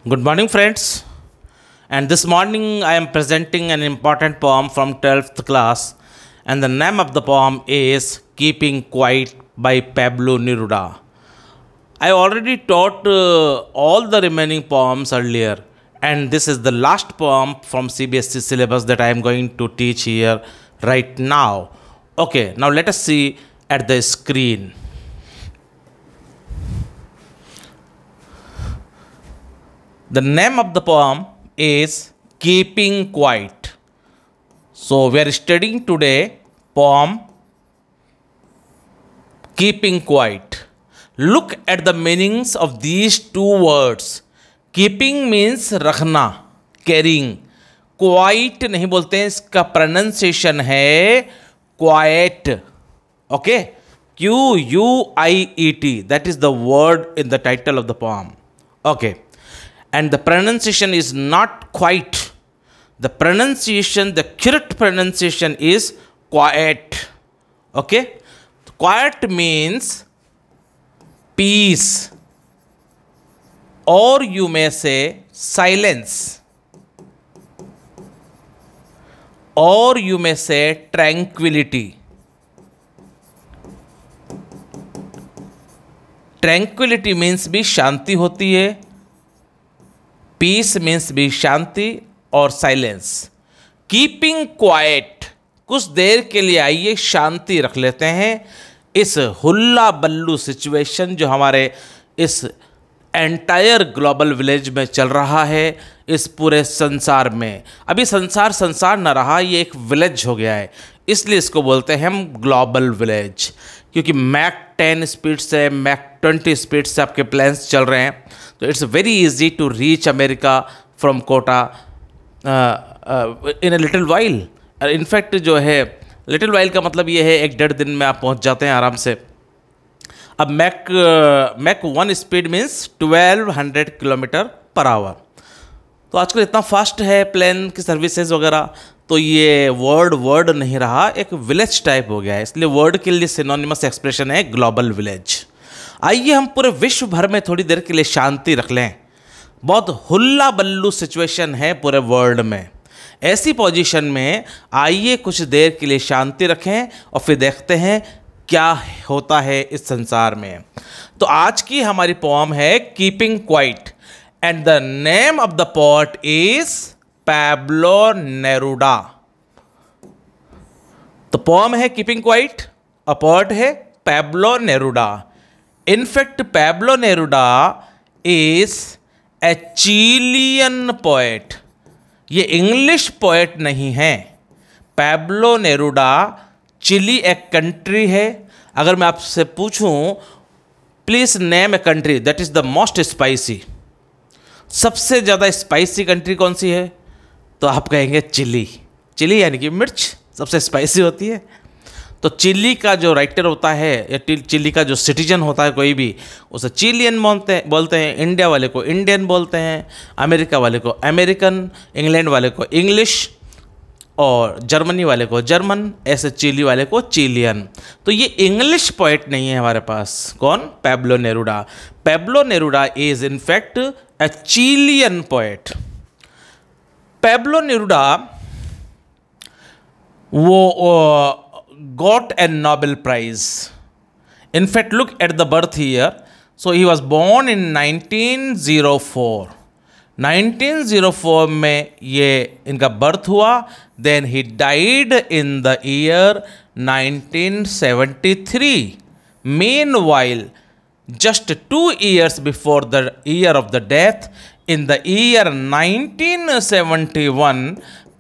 Good morning, friends. And this morning I am presenting an important poem from 12th class. And the name of the poem is Keeping Quiet by Pablo Neruda. I already taught all the remaining poems earlier. And this is the last poem from CBSE syllabus that I am going to teach here right now. Okay, now let us see at the screen. The name of the poem is Keeping Quiet. So we are studying today poem Keeping Quiet. Look at the meanings of these two words. Keeping means रखना, carrying. Quiet नहीं बोलते हैं, इसका pronunciation है quiet. Okay? Q-U-I-E-T. That is the word in the title of the poem. Okay. And the pronunciation is not quite. The pronunciation, the correct pronunciation is quiet. Okay? Quiet means peace. Or you may say silence. Or you may say tranquility. Tranquility means भी शांति होती है. Piece means भी शांति और silence. Keeping quiet, कुछ देर के लिए आइए शांति रख लेते हैं इस हुल्ला बल्लू सिचुएशन जो हमारे इस एंटायर ग्लोबल विलेज में चल रहा है, इस पूरे संसार में. अभी संसार न रहा, ये एक विलेज हो गया है, इसलिए इसको बोलते हैं हम ग्लोबल विलेज. क्योंकि मैक 10 स्पीड से मैक 20 स्पीड से आपके प्लेन्स चल रहे हैं, तो it's very easy to reach America from Kota in a little while. In fact जो है लिटिल वाइल का मतलब ये है 1-1.5 दिन में आप पहुंच जाते हैं आराम से. अब Mach 1 speed means 1200 kilometre per hour. तो आजकल इतना फास्ट है प्लेन की सर्विसेज वगैरह, तो ये वर्ड नहीं रहा, एक विलेज टाइप हो गया है. इसलिए वर्ड के लिए सिनोनिमस एक्सप्रेशन है ग्लोबल विलेज. आइए हम पूरे विश्व भर में थोड़ी देर के लिए शांति रख लें. बहुत हुल्ला बल्लू सिचुएशन है पूरे वर्ल्ड में. ऐसी पोजीशन में आइए कुछ देर के लिए शांति रखें और फिर देखते हैं क्या होता है इस संसार में. तो आज की हमारी पोएम है keeping quiet and the name of the poet is Pablo Neruda. तो पोएम है कीपिंग क्वाइट, और पोएट है Pablo Neruda. In fact, Pablo Neruda is a Chilean poet. ये इंग्लिश पोएट नहीं है. पैब्लो नेरुडा, चिली एक country है. अगर मैं आपसे पूछूं please name a country that is the most spicy, सबसे ज़्यादा स्पाइसी कंट्री कौन सी है, तो आप कहेंगे चिली. चिली यानी कि मिर्च सबसे स्पाइसी होती है. तो चिली का जो राइटर होता है या चिली का जो सिटीजन होता है कोई भी, उसे चिलियन बोलते हैं. इंडिया वाले को इंडियन बोलते हैं, अमेरिका वाले को अमेरिकन, इंग्लैंड वाले को इंग्लिश, और जर्मनी वाले को जर्मन, ऐसे चिली वाले को चिलियन. तो ये इंग्लिश पोएट नहीं है हमारे पास. कौन? Pablo Neruda. Pablo Neruda is in fact a Chilean poet. Pablo Neruda वो got a Nobel Prize. In fact, look at the birth here. So he was born in 1904. 1904 में ये इनका बर्थ हुआ. Then he died in the year 1973. Meanwhile, just 2 years before the year of the death, in the year 1971,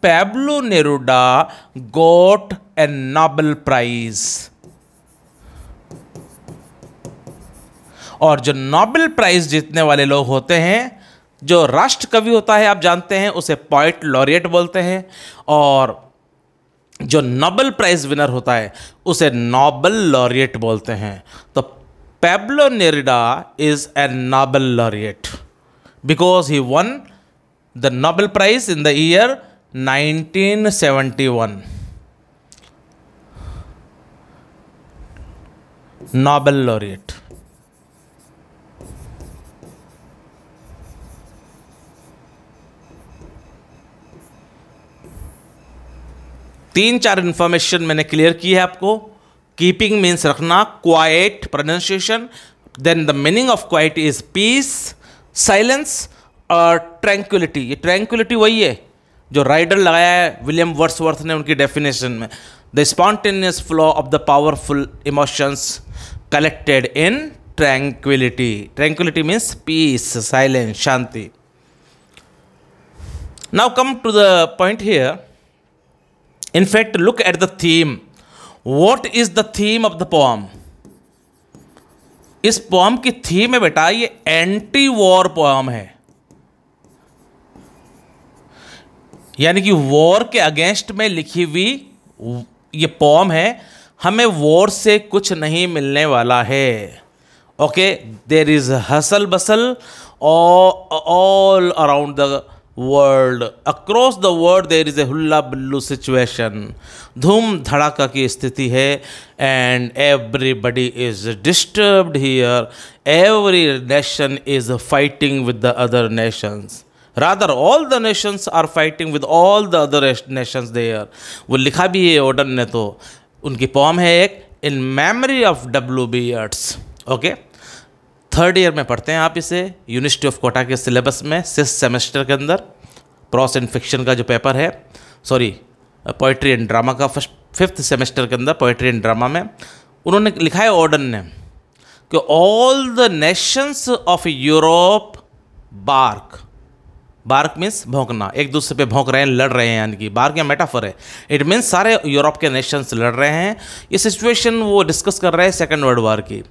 Pablo Neruda got a Nobel Prize. और जो Nobel prize जीतने वाले लोग होते हैं, जो राष्ट्र कवि होता है आप जानते हैं, उसे पोएट लॉरिएट बोलते हैं. और जो नोबेल प्राइज विनर होता है उसे नोबेल लॉरिएट बोलते हैं. तो Pablo Neruda is a Nobel laureate because he won the Nobel prize in the year 1971. Nobel laureate. 3-4 information मैंने क्लियर की है आपको। कीपिंग मीन्स रखना, quiet pronunciation, then the meaning of quiet is peace, silence और tranquillity. ये tranquillity वही है जो राइडर लगाया है विलियम वर्ड्सवर्थ ने उनकी डेफिनेशन में, the spontaneous flow of the powerful emotions collected in tranquillity. Tranquillity means peace, silence, शांति। Now come to the point here. In fact, look at the theme. What is the theme of the poem? इस pome की theme है बेटा, ये anti war pome है, यानी कि war के अगेंस्ट में लिखी हुई ये पोम है। हमें वॉर से कुछ नहीं मिलने वाला है। Okay, there is hustle bustle all around the world, across the world there is a hullabaloo situation. धूम धड़ाका की स्थिति है and everybody is disturbed here, every nation is fighting with the other nations, rather all the nations are fighting with all the other nations there. वो लिखा भी है Auden ने, तो उनकी पोम है एक in memory of W.B. Yeats. Okay, 3rd year में पढ़ते हैं आप इसे, यूनिवर्सिटी ऑफ कोटा के सिलेबस में 6th सेमेस्टर के अंदर। प्रॉस एंड फिक्शन का जो पेपर है, सॉरी पोइट्री एंड ड्रामा का 5th सेमेस्टर के अंदर पोइट्री एंड ड्रामा में उन्होंने लिखा है ओडन ने कि all the nations of Europe bark, bark means भौंकना, एक दूसरे पे भौंक रहे हैं, लड़ रहे हैं, यानी कि बार्क या मेटाफर है। इट मीन्स सारे यूरोप के नेशंस लड़ रहे हैं। ये सिचुएशन वो डिस्कस कर रहे हैं 2nd वर्ल्ड वॉर की।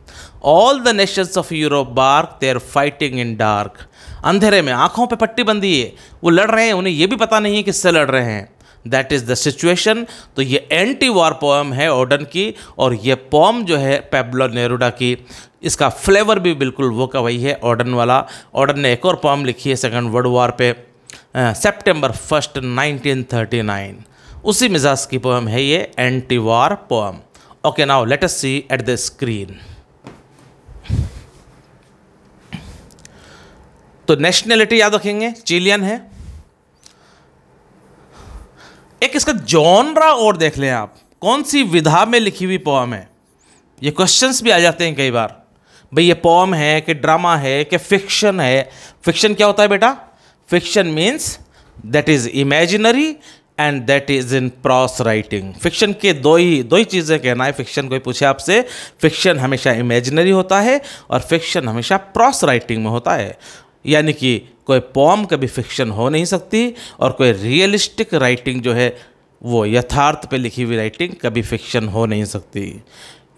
All the nations of Europe bark, they are fighting in dark. अंधेरे में, आंखों पे पट्टी बंधी है, वो लड़ रहे हैं, उन्हें ये भी पता नहीं है किससे लड़ रहे हैं। That is the situation. तो ये एंटी वॉर पोएम है ओडन की, और ये पोएम जो है पैब्लो नेरुडा की, इसका फ्लेवर भी बिल्कुल वो का वही है, ओडन वाला। ओडन ने एक और पोएम लिखी है 2nd वर्ल्ड वॉर पे, September 1st 1939। उसी मिजाज की पोएम है ये anti war poem. Okay, now let us see at the screen. तो नेशनलिटी याद रखेंगे, चिलियन है। एक इसका जॉनरा और देख लें आप, कौन सी विधा में लिखी हुई पोएम है। ये क्वेश्चंस भी आ जाते हैं कई बार, भाई ये पोएम है कि ड्रामा है कि फिक्शन है। फिक्शन क्या होता है बेटा? Fiction means that is imaginary and that is in pros writing. Fiction के दो ही चीज़ें कहना है। फिक्शन कोई पूछे आपसे, फिक्शन हमेशा इमेजिनरी होता है और फिक्शन हमेशा प्रॉस राइटिंग में होता है। यानी कि कोई पोम कभी फिक्शन हो नहीं सकती और कोई रियलिस्टिक राइटिंग जो है वो यथार्थ पे लिखी हुई राइटिंग कभी फिक्शन हो नहीं सकती।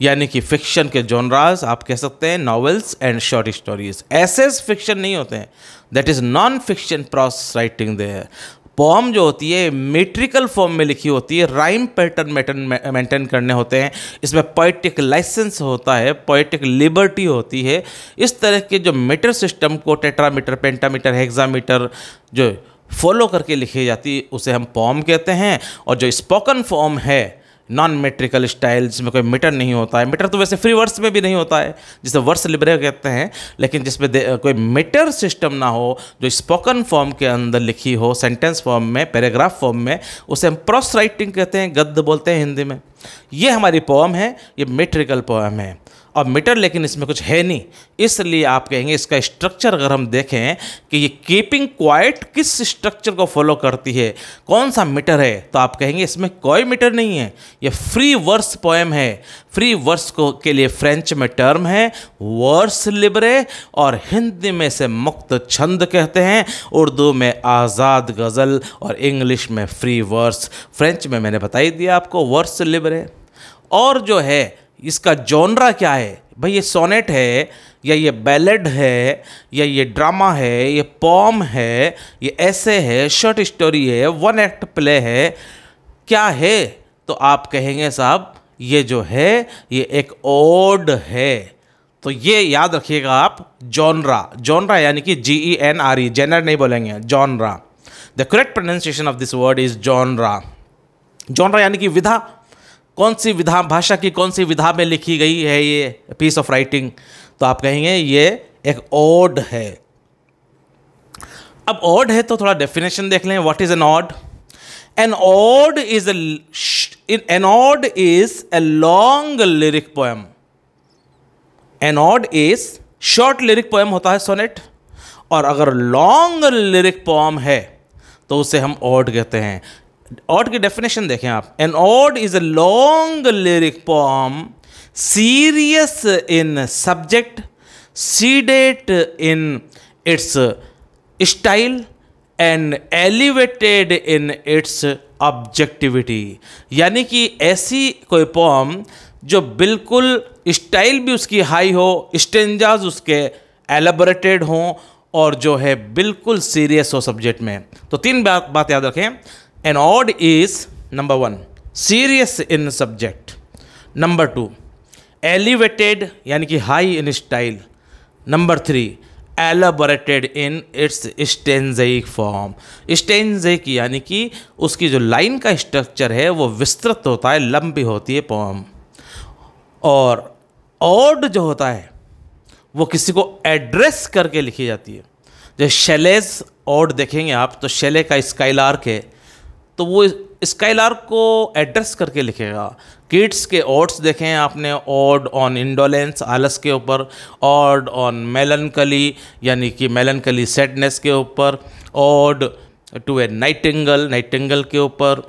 यानी कि फिक्शन के जॉनराज आप कह सकते हैं novels and short stories. Essays fiction नहीं होते हैं, that is nonfiction prose writing दे है। पोम जो होती है मेट्रिकल फॉर्म में लिखी होती है, राइम पैटर्न मेंटेन करने होते हैं, इसमें पोएटिक लाइसेंस होता है, पोएटिक लिबर्टी होती है। इस तरह के जो मीटर सिस्टम को टेट्रामीटर, पेंटामीटर, हेक्सामीटर जो फॉलो करके लिखी जाती है उसे हम पोम कहते हैं। और जो स्पोकन फॉर्म है नॉन मेट्रिकल स्टाइल, जिसमें कोई मीटर नहीं होता है, मीटर तो वैसे फ्री वर्स में भी नहीं होता है जिसे वर्स लिबरे कहते हैं, लेकिन जिसमें कोई मीटर सिस्टम ना हो, जो स्पोकन फॉर्म के अंदर लिखी हो, सेंटेंस फॉर्म में, पैराग्राफ फॉर्म में, उसे हम प्रॉस राइटिंग कहते हैं, गद्य बोलते हैं हिंदी में। ये हमारी पोएम है, ये मेट्रिकल पोएम है। और मीटर लेकिन इसमें कुछ है नहीं, इसलिए आप कहेंगे इसका स्ट्रक्चर अगर हम देखें कि ये कीपिंग क्वाइट किस स्ट्रक्चर को फॉलो करती है, कौन सा मीटर है, तो आप कहेंगे इसमें कोई मीटर नहीं है, ये फ्री वर्स पोएम है। फ्री वर्स को के लिए फ्रेंच में टर्म है वर्स लिबरे, और हिंदी में से मुक्त छंद कहते हैं, उर्दू में आज़ाद गज़ल और इंग्लिश में फ्री वर्स। फ्रेंच में मैंने बता ही दिया आपको वर्स लिबरे। और जो है इसका जॉनरा क्या है भाई, ये सोनेट है या ये बैलेड है या ये ड्रामा है, ये पोम है, ये ऐसे है, शॉर्ट स्टोरी है, 1 एक्ट प्ले है, क्या है? तो आप कहेंगे साहब ये जो है ये एक ओड है। तो ये याद रखिएगा आप, जॉनरा। जॉनरा यानी कि GENRE, जेनर नहीं बोलेंगे, genre. The correct pronunciation of this word is genre. Genre यानी कि विधा, कौन सी विधा, भाषा की कौन सी विधा में लिखी गई है ये पीस ऑफ राइटिंग, तो आप कहेंगे ये एक ओड है। अब ओड है तो थोड़ा डेफिनेशन देख लें। What is an ode? An ode is a long lyric poem. An ode is short lyric poem होता है सोनेट, और अगर लॉन्ग लिरिक पोम है तो उसे हम ओड कहते हैं। ओड की डेफिनेशन देखें आप। An ode is a long lyric poem, serious in subject, sedate in its style and elevated in its objectivity. यानी कि ऐसी कोई पोम जो बिल्कुल स्टाइल भी उसकी हाई हो, स्टेंजाज उसके एलेबोरेटेड हों, और जो है बिल्कुल सीरियस हो सब्जेक्ट में। तो तीन बात याद रखें। An ode is number 1 serious in subject, number 2 elevated यानी कि high in style, number 3 elaborated in its stanzaic form. Stanzaic यानी कि उसकी जो लाइन का स्ट्रक्चर है वो विस्तृत होता है, लंबी होती है पोम। और ऑड जो होता है वो किसी को एड्रेस करके लिखी जाती है। जैसे शैलेज ऑड देखेंगे आप, तो शैले का स्काइलार्क है तो वो स्काइलार्क को एड्रेस करके लिखेगा। किड्स के ऑड्स देखें आपने, ऑड ऑन इंडोलेंस आलस के ऊपर, ऑड ऑन मेलनकली यानी कि मेलनकली सैडनेस के ऊपर, ऑड टू ए नाइटिंगल के ऊपर,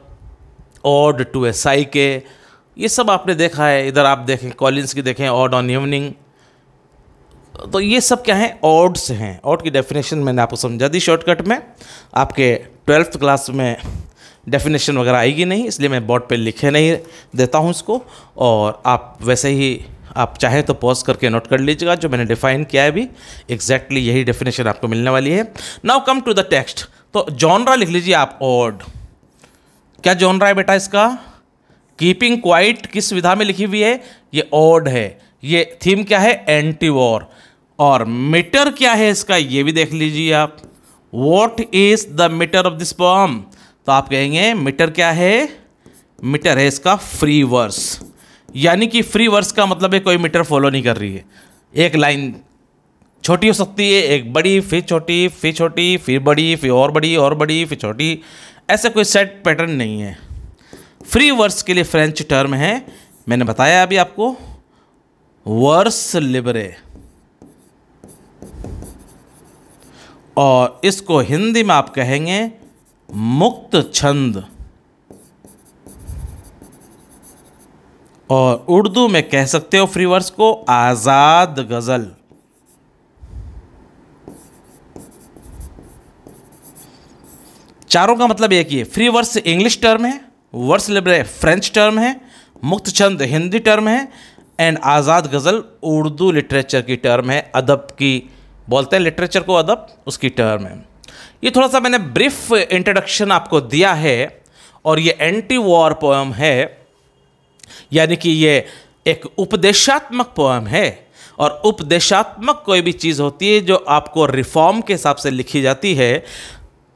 ऑड टू ए साइके। ये सब आपने देखा है। इधर आप देखें कॉलिंस की देखें, ऑड ऑन इवनिंग। तो ये सब क्या है, ऑड्स हैं। ऑड की डेफिनेशन मैंने आपको समझा दी शॉर्टकट में। आपके 12th क्लास में डेफिनेशन वगैरह आएगी नहीं, इसलिए मैं बोर्ड पे लिखे नहीं देता हूँ इसको, और आप वैसे ही आप चाहे तो पॉज करके नोट कर लीजिएगा। जो मैंने डिफाइन किया है अभी एग्जैक्टली यही डेफिनेशन आपको मिलने वाली है। Now come to the text. तो जॉनरा लिख लीजिए आप, ऑड। क्या जॉनरा है बेटा इसका? कीपिंग क्वाइट किस विधा में लिखी हुई है? ये ऑड है। ये थीम क्या है? Anti war. और मीटर क्या है इसका? ये भी देख लीजिए आप। What is the metre of this poem? तो आप कहेंगे मीटर क्या है? मीटर है इसका फ्री वर्स। यानी कि फ्री वर्स का मतलब है कोई मीटर फॉलो नहीं कर रही है। एक लाइन छोटी हो सकती है, एक बड़ी, फिर छोटी, फिर छोटी, फिर बड़ी, फिर और बड़ी, और बड़ी, फिर छोटी, ऐसा कोई सेट पैटर्न नहीं है। फ्री वर्स के लिए फ्रेंच टर्म है, मैंने बताया अभी आपको, वर्स लिबरे। और इसको हिंदी में आप कहेंगे मुक्त छंद, और उर्दू में कह सकते हो फ्री वर्स को आज़ाद गज़ल। चारों का मतलब एक ही है। फ्री वर्स इंग्लिश टर्म है, वर्स लिबरे फ्रेंच टर्म है, मुक्त छंद हिंदी टर्म है, and Azad ghazal Urdu literature की टर्म है। अदब की बोलते हैं लिटरेचर को, अदब उसकी टर्म है। ये थोड़ा सा मैंने ब्रीफ इंट्रोडक्शन आपको दिया है। और ये एंटी वॉर पोएम है, यानी कि ये एक उपदेशात्मक पोएम है। और उपदेशात्मक कोई भी चीज़ होती है जो आपको रिफॉर्म के हिसाब से लिखी जाती है,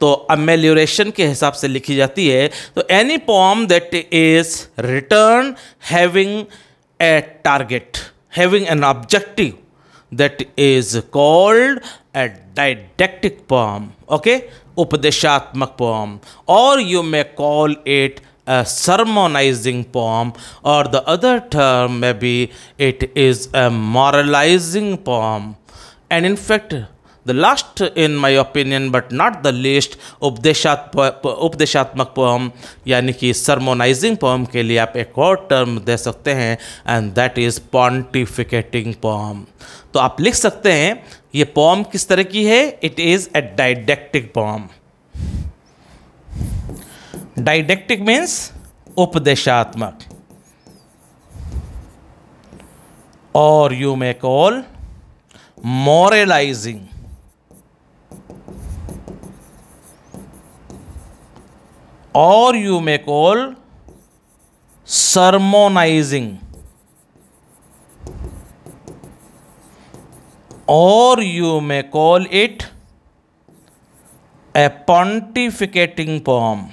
तो अमेलियोरेशन के हिसाब से लिखी जाती है। तो any poem that is return having a target, having an objective, that is called a didactic poem, okay, उपदेशात्मक poem, or you may call it a sermonizing poem, or the other term maybe it is a moralizing poem. And in fact the last in my opinion but not the least उपदेशात्मक poem यानी कि सरमोनाइजिंग poem के लिए आप एक और term दे सकते हैं, एंड दैट इज़ पॉन्टिफिकेटिंग पोएम। तो आप लिख सकते हैं ये पोएम किस तरह की है? It is a didactic poem. Didactic means उपदेशात्मक, और you may call moralizing, or you may call sermonizing, or you may call it a pontificating poem.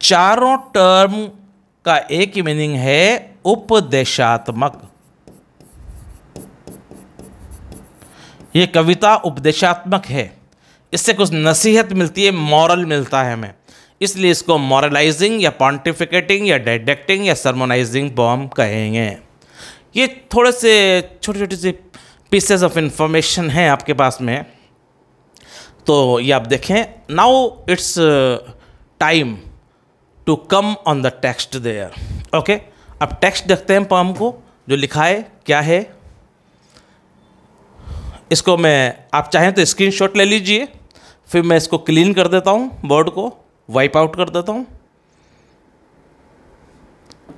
चारों टर्म का एक ही मीनिंग है उपदेशात्मक। ये कविता उपदेशात्मक है, इससे कुछ नसीहत मिलती है, मॉरल मिलता है हमें, इसलिए इसको मॉरलाइजिंग या पॉन्टिफिकेटिंग या डायडेक्टिंग या सरमोनाइजिंग पोम कहेंगे। ये थोड़े से छोटे छोटे से पीसेस ऑफ इंफॉर्मेशन हैं आपके पास में, तो ये आप देखें। Now it's time to come on the text there. Okay, अब टेक्स्ट देखते हैं पोम को, जो लिखा है क्या है। इसको मैं, आप चाहें तो स्क्रीनशॉट ले लीजिए, फिर मैं इसको क्लीन कर देता हूँ, बोर्ड को वाइप आउट कर देता हूँ।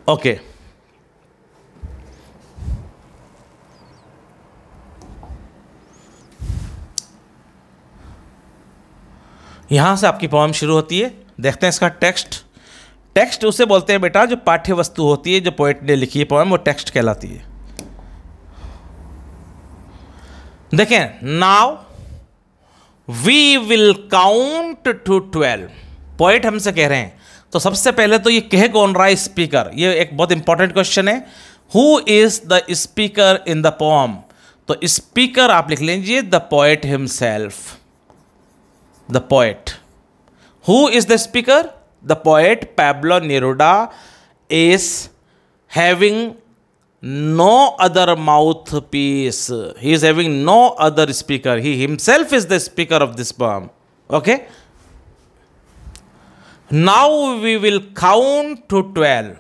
ओके, यहाँ से आपकी पोएम शुरू होती है। देखते हैं इसका टेक्स्ट। टेक्स्ट उसे बोलते हैं बेटा जो पाठ्य वस्तु होती है, जो पोएट ने लिखी है पोएम, वो टेक्स्ट कहलाती है। देखें, now we will count to 12। Poet हमसे कह रहे हैं, तो सबसे पहले तो ये कह कौन रहा है? स्पीकर। ये एक बहुत इंपॉर्टेंट क्वेश्चन है। Who is the speaker in the poem? तो स्पीकर आप लिख लीजिए the poet himself. The poet. Who is the speaker? The poet Pablo Neruda is having no other mouthpiece. He is having no other speaker. He himself is the speaker of this poem. Okay? Now we will count to 12.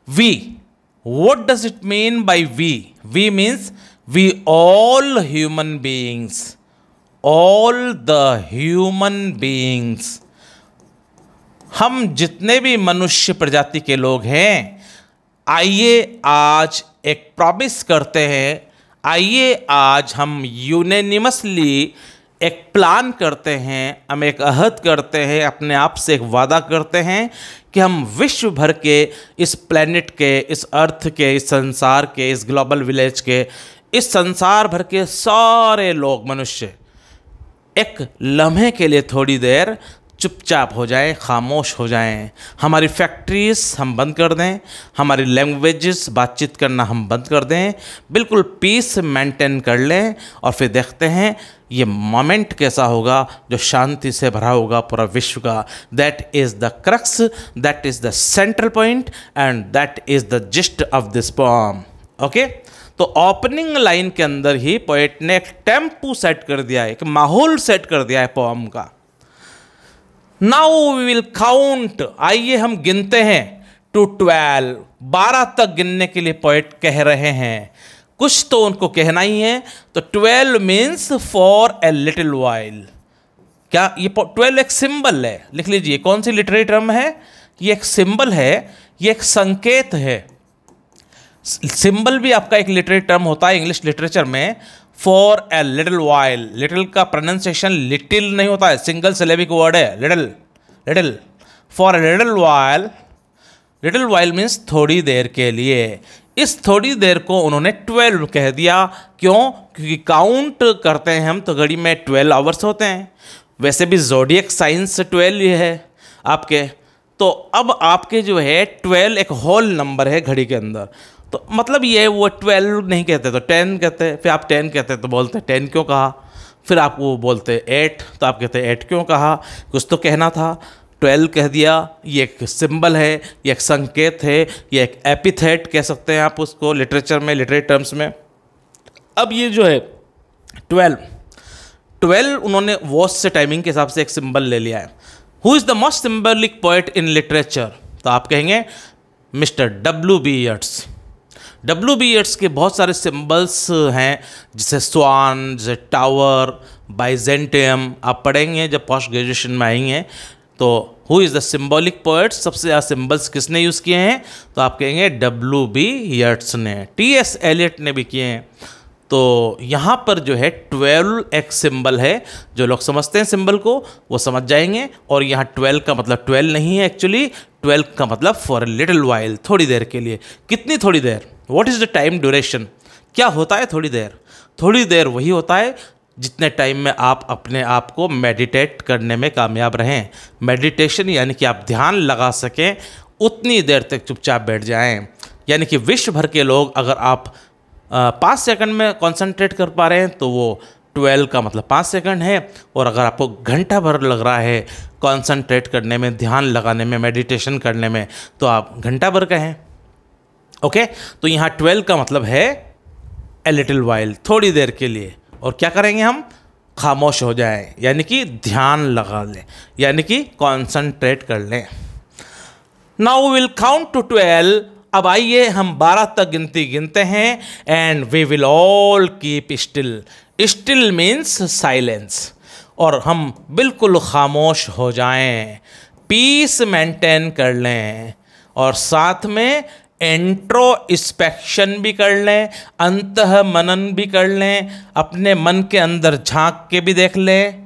We. What does it mean by we? We means we all human beings. All the human beings. हम जितने भी मनुष्य प्रजाति के लोग हैं, आइए आज एक प्रॉमिस करते हैं, आइए आज हम यूनेनिमसली एक प्लान करते हैं, हम एक अहद करते हैं, अपने आप से एक वादा करते हैं कि हम विश्व भर के, इस प्लेनेट के, इस अर्थ के, इस संसार के, इस ग्लोबल विलेज के, इस संसार भर के सारे लोग, मनुष्य, एक लम्हे के लिए थोड़ी देर चुपचाप हो जाएं, खामोश हो जाएं। हमारी फैक्ट्रीज हम बंद कर दें, हमारी लैंग्वेजेस बातचीत करना हम बंद कर दें, बिल्कुल पीस मेंटेन कर लें, और फिर देखते हैं ये मोमेंट कैसा होगा जो शांति से भरा होगा पूरा विश्व का। That is the crux, that is the central point, and that is the gist of this poem. Okay, तो ओपनिंग लाइन के अंदर ही पोएट ने एक टेम्पो सेट कर दिया है, एक माहौल सेट कर दिया है पोएम का। नाउ वी विल काउंट, आइए हम गिनते हैं टू 12, 12 तक गिनने के लिए पोएट कह रहे हैं। कुछ तो उनको कहना ही है, तो 12 means for a little while. क्या ये 12 एक सिंबल है? लिख लीजिए, कौन सी लिटरेरी टर्म है ये? एक सिंबल है, ये एक संकेत है। सिंबल भी आपका एक लिटरेरी टर्म होता है इंग्लिश लिटरेचर में। For a little while, little का प्रोनाउंसिएशन लिटिल नहीं होता है, सिंगल सिलेबिक वर्ड है little. Little, for a little while, little while means थोड़ी देर के लिए। इस थोड़ी देर को उन्होंने 12 कह दिया। क्यों? क्योंकि काउंट करते हैं हम तो घड़ी में 12 आवर्स होते हैं। वैसे भी ज़ोडिएक साइंस 12 ये है आपके। तो अब आपके जो है 12 एक होल नंबर है घड़ी के अंदर। तो मतलब ये वो 12 नहीं कहते तो 10 कहते, फिर आप 10 कहते तो बोलते 10 क्यों कहा, फिर आप वो बोलते 8 तो आप कहते 8 क्यों कहा, कुछ तो कहना था, 12 कह दिया। ये एक सिंबल है, ये एक संकेत है, ये एक एपिथेट कह सकते हैं आप उसको लिटरेचर में, लिटरेरी टर्म्स में। अब ये जो है 12 उन्होंने वॉच से टाइमिंग के हिसाब से एक सिंबल ले लिया है। Who is the most symbolic poet in literature? तो आप कहेंगे मिस्टर W.B. येट्स। W.B. येट्स के बहुत सारे सिंबल्स हैं, जैसे स्वान, जैसे टावर, बाइजेंटियम, आप पढ़ेंगे जब पोस्ट ग्रेजुएशन में आएंगे। तो who is the symbolic poet, सबसे ज़्यादा सिंबल्स किसने यूज़ किए हैं? तो आप कहेंगे W.B. येट्स ने। T.S. एलियट ने भी किए हैं। तो यहाँ पर जो है 12 एक सिंबल है, जो लोग समझते हैं सिंबल को वो समझ जाएंगे। और यहाँ 12 का मतलब 12 नहीं है एक्चुअली, 12 का मतलब फॉर ए लिटिल वाइल, थोड़ी देर के लिए। कितनी थोड़ी देर? What is the time duration? क्या होता है थोड़ी देर? थोड़ी देर वही होता है जितने टाइम में आप अपने आप को मेडिटेट करने में कामयाब रहें। मेडिटेशन यानी कि आप ध्यान लगा सकें, उतनी देर तक चुपचाप बैठ जाएं। यानी कि विश्व भर के लोग, अगर आप 5 सेकंड में कंसंट्रेट कर पा रहे हैं तो वो 12 का मतलब 5 सेकंड है। और अगर आपको घंटा भर लग रहा है कॉन्सेंट्रेट करने में, ध्यान लगाने में, मेडिटेशन करने में, तो आप घंटा भर कहें। ओके, तो यहाँ 12 का मतलब है ए लिटिल वाइल, थोड़ी देर के लिए। और क्या करेंगे हम? खामोश हो जाएं, यानी कि ध्यान लगा लें, यानी कि कॉन्सेंट्रेट कर लें। Now will count to 12। अब आइए हम 12 तक गिनती गिनते हैं। And we will all keep still. Still means silence, और हम बिल्कुल खामोश हो जाएं, पीस मेंटेन कर लें, और साथ में इंट्रोस्पेक्शन भी कर लें, अंतः मनन भी कर लें, अपने मन के अंदर झांक के भी देख लें।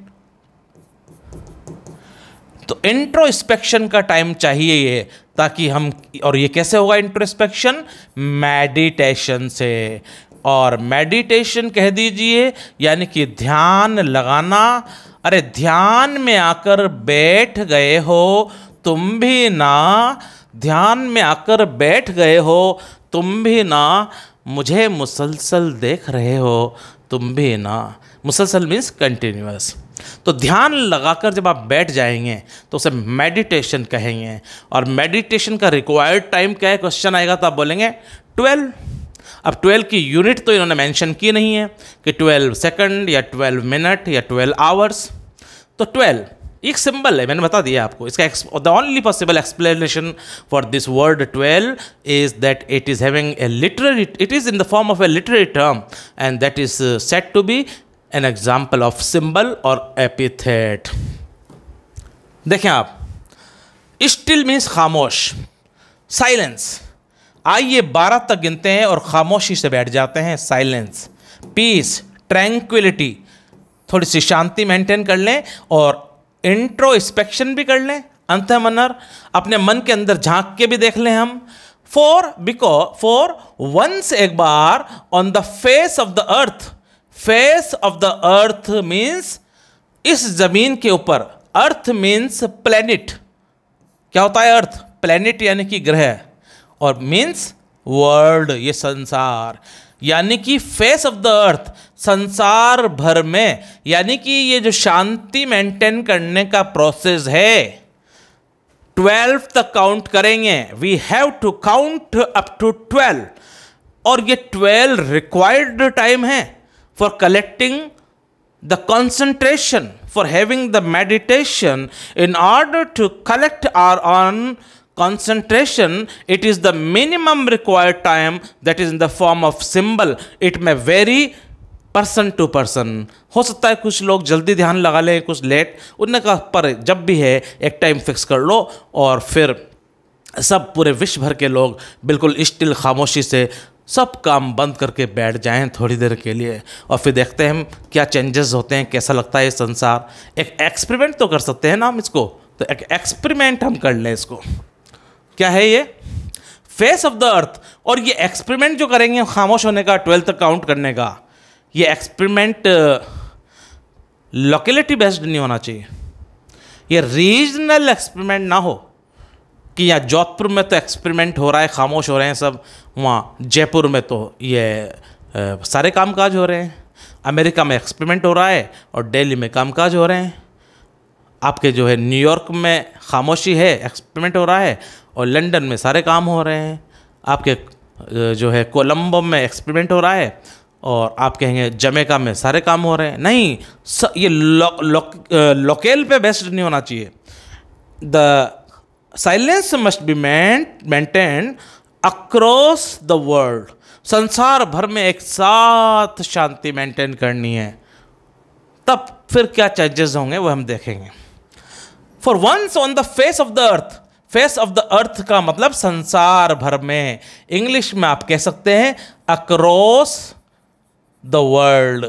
तो इंट्रोस्पेक्शन का टाइम चाहिए ये, ताकि हम, और ये कैसे होगा इंट्रोस्पेक्शन? मेडिटेशन से। और मेडिटेशन कह दीजिए, यानी कि ध्यान लगाना। अरे ध्यान में आकर बैठ गए हो तुम भी ना, ध्यान में आकर बैठ गए हो तुम भी ना, मुझे मुसलसल देख रहे हो तुम भी ना। मुसलसल मीन्स कंटिन्यूअस। तो ध्यान लगाकर जब आप बैठ जाएंगे तो उसे मेडिटेशन कहेंगे। और मेडिटेशन का रिक्वायर्ड टाइम क्या है? क्वेश्चन आएगा तो आप बोलेंगे 12। अब 12 की यूनिट तो इन्होंने मेंशन की नहीं है कि 12 सेकंड या 12 मिनट या 12 आवर्स। तो 12 एक सिंबल है, मैंने बता दिया आपको। इसका the only possible explanation for this word 12 is that it is having a literary, it is in the form of a literary term, and that is said to be an example of symbol और epithet. देखें आप, still means खामोश, silence. आइए 12 तक गिनते हैं और खामोशी से बैठ जाते हैं। साइलेंस, पीस, ट्रैंक्विलिटी, थोड़ी सी शांति मेंटेन कर लें, और इंट्रोस्पेक्शन भी कर लें, अंतःमनन, अपने मन के अंदर झांक के भी देख लें हम। फॉर वंस, एक बार, on the face of the earth. Face of the earth means इस जमीन के ऊपर। Earth means planet. क्या होता है अर्थ? प्लेनेट यानी कि ग्रह, और मीन्स वर्ल्ड, ये संसार। यानी कि फेस ऑफ द अर्थ, संसार भर में, यानी कि ये जो शांति मेंटेन करने का प्रोसेस है, 12 तक काउंट करेंगे। We have to count up to 12, और ये 12 रिक्वायर्ड टाइम है for collecting the concentration, for having the meditation. In order to collect our own concentration, it is the minimum required time that is in the form of symbol. It may vary person to person. हो सकता है कुछ लोग जल्दी ध्यान लगा लें, कुछ लेट। उन्होंने कहा पर जब भी है एक टाइम फिक्स कर लो, और फिर सब पूरे विश्व भर के लोग बिल्कुल स्टिल, खामोशी से सब काम बंद करके बैठ जाएं थोड़ी देर के लिए, और फिर देखते हैं हम क्या चेंजेस होते हैं, कैसा लगता है ये संसार। एक एक्सपेरिमेंट तो कर सकते हैं ना हम इसको, तो एक एक्सपेरिमेंट हम कर लें इसको। क्या है ये? फेस ऑफ द अर्थ। और ये एक्सपेरिमेंट जो करेंगे खामोश होने का, 12 तक काउंट करने का, ये एक्सपेरिमेंट लोकेलिटी बेस्ड नहीं होना चाहिए। ये रीजनल एक्सपेरिमेंट ना हो कि यहाँ जोधपुर में तो एक्सपेरिमेंट हो रहा है, खामोश हो रहे हैं सब, वहाँ जयपुर में तो ये सारे कामकाज हो रहे हैं, अमेरिका में एक्सपेरिमेंट हो रहा है और दिल्ली में कामकाज हो रहे हैं, आपके जो है न्यूयॉर्क में खामोशी है, एक्सपेरिमेंट हो रहा है, और लंदन में सारे काम हो रहे हैं, आपके जो है कोलंबो में एक्सपेरिमेंट हो रहा है, और आप कहेंगे जमैका में सारे काम हो रहे हैं। नहीं, ये लोकल पे बेस्ड नहीं होना चाहिए। The silence must be maintain across the world. संसार भर में एक साथ शांति मेंटेन करनी है, तब फिर क्या चेंजेस होंगे वो हम देखेंगे। For once on the face of the earth. Face of the earth का मतलब संसार भर में, इंग्लिश में आप कह सकते हैं अक्रॉस द वर्ल्ड।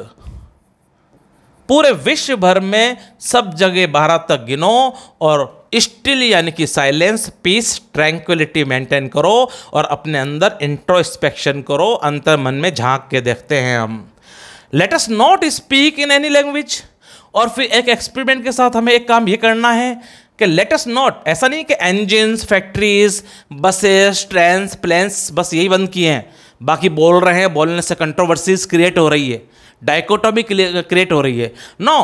पूरे विश्व भर में सब जगह 12 तक गिनो, और स्टिल यानी कि साइलेंस, पीस, ट्रैंक्विलिटी मेंटेन करो, और अपने अंदर इंट्रोस्पेक्शन करो, अंतर मन में झांक के देखते हैं हम। Late us not speak in any language. और फिर एक एक्सपेरिमेंट के साथ हमें एक काम ये करना है कि लेट अस नॉट, ऐसा नहीं कि engines, factories, buses, trains, planes बस यही बंद किए हैं, बाकी बोल रहे हैं, बोलने से कंट्रोवर्सीज क्रिएट हो रही है। डाइकोटॉमी क्रिएट हो रही है। No,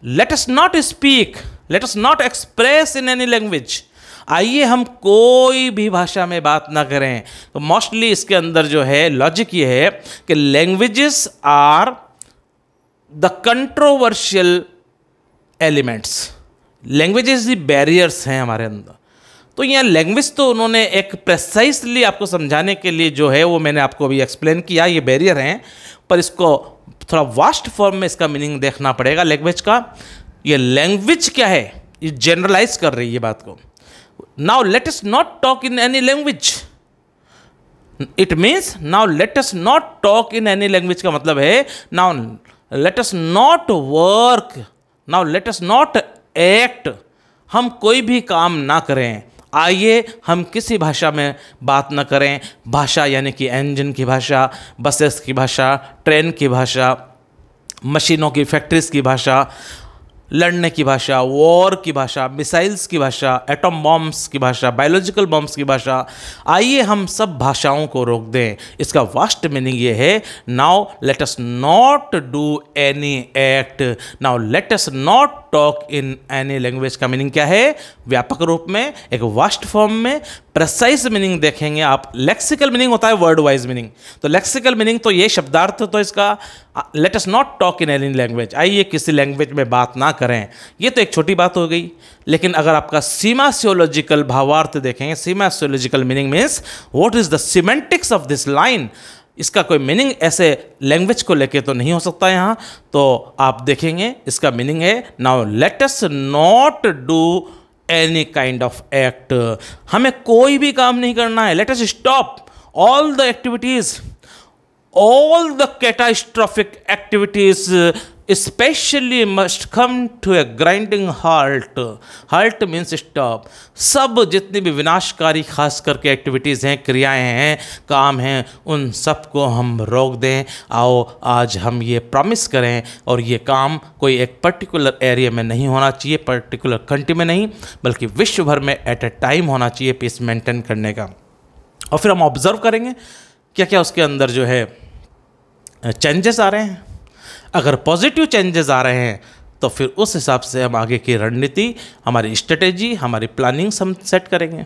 let us not speak, let us not express in any language. आइए हम कोई भी भाषा में बात ना करें। तो मोस्टली इसके अंदर जो है लॉजिक ये है कि languages are the controversial elements, languages ही बैरियर्स हैं हमारे अंदर। तो यहाँ लैंग्वेज तो उन्होंने एक प्रेसाइसली आपको समझाने के लिए जो है वो मैंने आपको अभी एक्सप्लेन किया, ये बैरियर हैं, पर इसको थोड़ा वास्ट फॉर्म में इसका मीनिंग देखना पड़ेगा लैंग्वेज का। ये लैंग्वेज क्या है, ये जनरलाइज कर रही है बात को। Now let us not talk in any language, it means now let us not talk in any language का मतलब है now let us not work, now let us not act, हम कोई भी काम ना करें। आइए हम किसी भाषा में बात ना करें। भाषा यानी कि इंजन की भाषा, बसेस की भाषा, ट्रेन की भाषा, मशीनों की फैक्ट्रीज की भाषा, लड़ने की भाषा, वॉर की भाषा, मिसाइल्स की भाषा, एटम बॉम्ब्स की भाषा, बायोलॉजिकल बॉम्ब्स की भाषा। आइए हम सब भाषाओं को रोक दें। इसका वास्ट मीनिंग ये है, now let us not do any act, now let us not talk in any language का मीनिंग क्या है, व्यापक रूप में, एक वास्ट फॉर्म में। प्रेसाइज मीनिंग देखेंगे आप, लेक्सिकल मीनिंग होता है वर्ड वाइज मीनिंग। तो लेक्सिकल मीनिंग तो ये शब्दार्थ तो इसका late us not talk in any language, आइए किसी लैंग्वेज में बात ना करें, ये तो एक छोटी बात हो गई। लेकिन अगर आपका सीमासियोलॉजिकल भावार्थ देखेंगे, semasiological meaning means what is the semantics of this line, इसका कोई मीनिंग ऐसे लैंग्वेज को लेके तो नहीं हो सकता यहाँ। तो आप देखेंगे इसका मीनिंग है now let us not do any kind of act, हमें कोई भी काम नहीं करना है। Let us stop all the activities, all the catastrophic activities especially must come to a grinding halt. halt means stop. सब जितनी भी विनाशकारी खास करके एक्टिविटीज़ हैं, क्रियाएं हैं, काम हैं, उन सब को हम रोक दें। आओ आज हम ये प्रॉमिस करें, और ये काम कोई एक पर्टिकुलर एरिया में नहीं होना चाहिए, पर्टिकुलर कंट्री में नहीं, बल्कि विश्व भर में एट ए टाइम होना चाहिए पीस मेंटेन करने का। और फिर हम ऑब्जर्व करेंगे क्या क्या उसके अंदर जो है चेंजेस आ रहे हैं। अगर पॉजिटिव चेंजेस आ रहे हैं तो फिर उस हिसाब से हम आगे की रणनीति, हमारी स्ट्रेटेजी, हमारी प्लानिंग्स हम सेट करेंगे।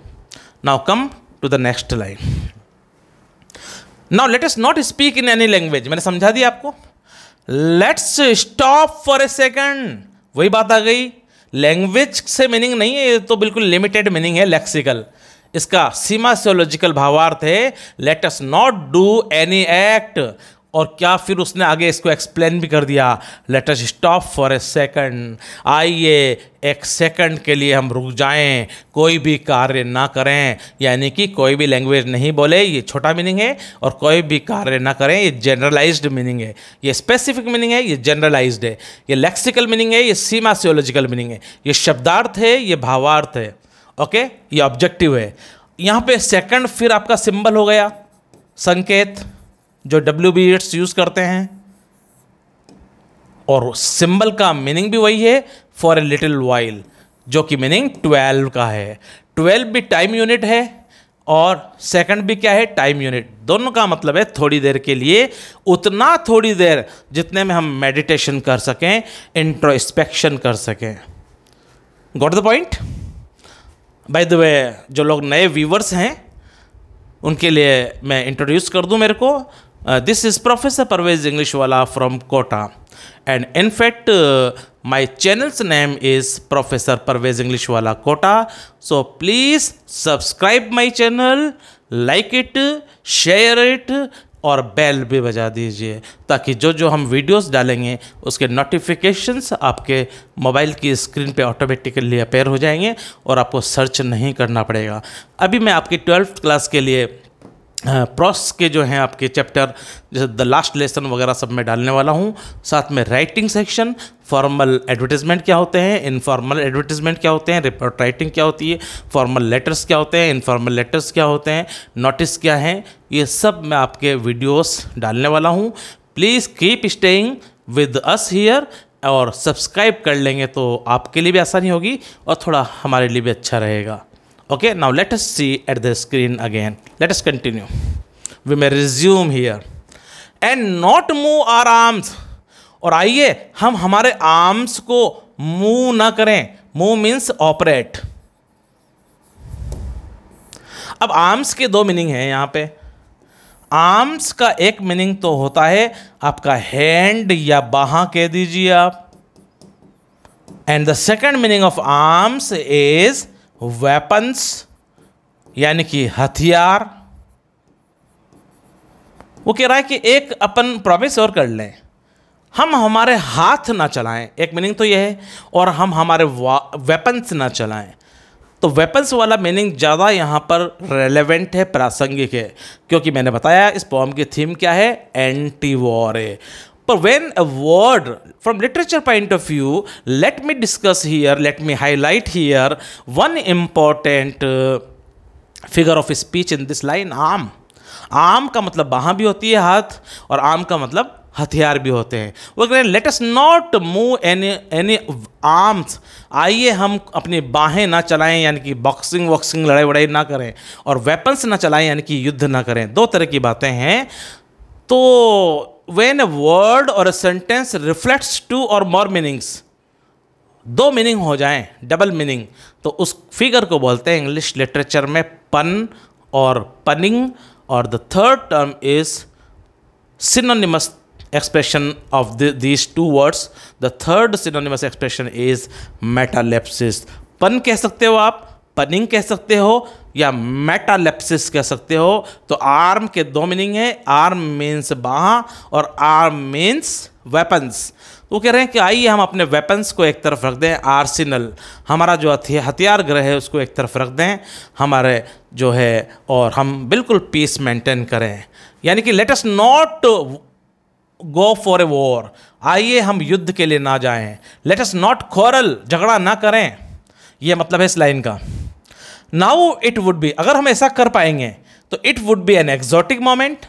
Now come to the next line. Now let us not speak in any language, मैंने समझा दिया आपको। Let's stop for a second, वही बात आ गई। लैंग्वेज से मीनिंग नहीं है, ये तो बिल्कुल लिमिटेड मीनिंग है लेक्सिकल। इसका सीमासियोलॉजिकल भावार्थ है late us not do any act. और क्या फिर उसने आगे इसको एक्सप्लेन भी कर दिया, let us stop for a second, आइए एक सेकंड के लिए हम रुक जाएं, कोई भी कार्य ना करें। यानी कि कोई भी लैंग्वेज नहीं बोले, ये छोटा मीनिंग है, और कोई भी कार्य ना करें, ये जनरलाइज्ड मीनिंग है। ये स्पेसिफिक मीनिंग है, ये जनरलाइज्ड है। ये लेक्सिकल मीनिंग है, ये सीमासियोलॉजिकल मीनिंग है। ये शब्दार्थ है, ये भावार्थ है। ओके, ये ऑब्जेक्टिव है। यहाँ पे सेकंड फिर आपका सिंबल हो गया, संकेत, जो WBS यूज करते हैं, और सिंबल का मीनिंग भी वही है, फॉर ए लिटिल वाइल, जो कि मीनिंग 12 का है। 12 भी टाइम यूनिट है, और सेकंड भी क्या है, टाइम यूनिट। दोनों का मतलब है थोड़ी देर के लिए, उतना थोड़ी देर जितने में हम मेडिटेशन कर सकें, इंट्रोस्पेक्शन कर सकें। Got the point? By the way, जो लोग नए व्यूवर्स हैं उनके लिए मैं इंट्रोड्यूस कर दूं मेरे को। This is professor Parvez English वाला from Kota, and in fact my channel's name is professor Parvez English वाला Kota. So please subscribe my channel, like it, share it, और बेल भी बजा दीजिए, ताकि जो जो हम वीडियोस डालेंगे उसके नोटिफिकेशंस आपके मोबाइल की स्क्रीन पे ऑटोमेटिकली अपेयर हो जाएंगे, और आपको सर्च नहीं करना पड़ेगा। अभी मैं आपकी 12th क्लास के लिए प्रोस के जो हैं आपके चैप्टर, जैसे द लास्ट लेसन वगैरह सब मैं डालने वाला हूँ। साथ में राइटिंग सेक्शन, फॉर्मल एडवर्टीजमेंट क्या होते हैं, इनफॉर्मल एडवर्टीजमेंट क्या होते हैं, रिपोर्ट राइटिंग क्या होती है, फॉर्मल लेटर्स क्या होते हैं, इनफॉर्मल लेटर्स क्या होते हैं, नोटिस क्या हैं, ये सब मैं आपके वीडियोस डालने वाला हूँ। Please keep staying with us here, और सब्सक्राइब कर लेंगे तो आपके लिए भी आसानी होगी, और थोड़ा हमारे लिए भी अच्छा रहेगा। Okay, now let us see at the screen again. Let us continue. We may resume here. And not move our arms. और आइए हम हमारे आर्म्स को मूव ना करें। Move means operate. अब आर्म्स के दो मीनिंग हैं यहाँ पे। आर्म्स का एक मीनिंग तो होता है आपका हैंड या बाहां कह दीजिए आप, and the second meaning of arms is weapons, यानी कि हथियार। वो कह रहा है कि एक अपन प्रॉमिस और कर लें, हम हमारे हाथ ना चलाएं, एक मीनिंग तो यह है, और हम हमारे वेपन्स ना चलाएं। तो वेपन्स वाला मीनिंग ज़्यादा यहाँ पर रेलेवेंट है, प्रासंगिक है, क्योंकि मैंने बताया इस पोएम की थीम क्या है, एंटी वॉर है। पर when a word from literature point of view, let me discuss here, let me highlight here one important figure of speech in this line, arm. Arm का मतलब बाहां भी होती है, हाथ, और आर्म का मतलब हथियार भी होते हैं। वो कह रहे हैं late us not move any arms, आइए हम अपनी बाहें ना चलाएं, यानी कि बॉक्सिंग वॉक्सिंग लड़ाई वड़ाई ना करें, और वेपन्स ना चलाएं, यानी कि युद्ध ना करें। दो तरह की बातें हैं। तो व्हेन अ वर्ड और अ सेंटेंस रिफ्लेक्ट्स टू और मोर मीनिंग्स, दो मीनिंग हो जाएं, डबल मीनिंग, तो उस फिगर को बोलते हैं इंग्लिश लिटरेचर में पन और पनिंग, और the third term is synonymous expression of these two words. The third synonymous expression is metalepsis. पन कह सकते हो आप, पनिंग कह सकते हो, या मेटालेप्सिस कह सकते हो। तो आर्म के दो मीनिंग है, आर्म मीन्स बाहां और आर्म मीन्स वेपन्स। तो कह रहे हैं कि आइए हम अपने वेपन्स को एक तरफ रख दें, आर्सेनल, हमारा जो हथियार ग्रह है उसको एक तरफ रख दें हमारे जो है, और हम बिल्कुल पीस मेंटेन करें, यानी कि late us not go for a war, आइए हम युद्ध के लिए ना जाएं। लेट अस नॉट क्वारल, झगड़ा ना करें, यह मतलब है इस लाइन का। नाउ इट वुड बी, अगर हम ऐसा कर पाएंगे तो it would be an exotic moment.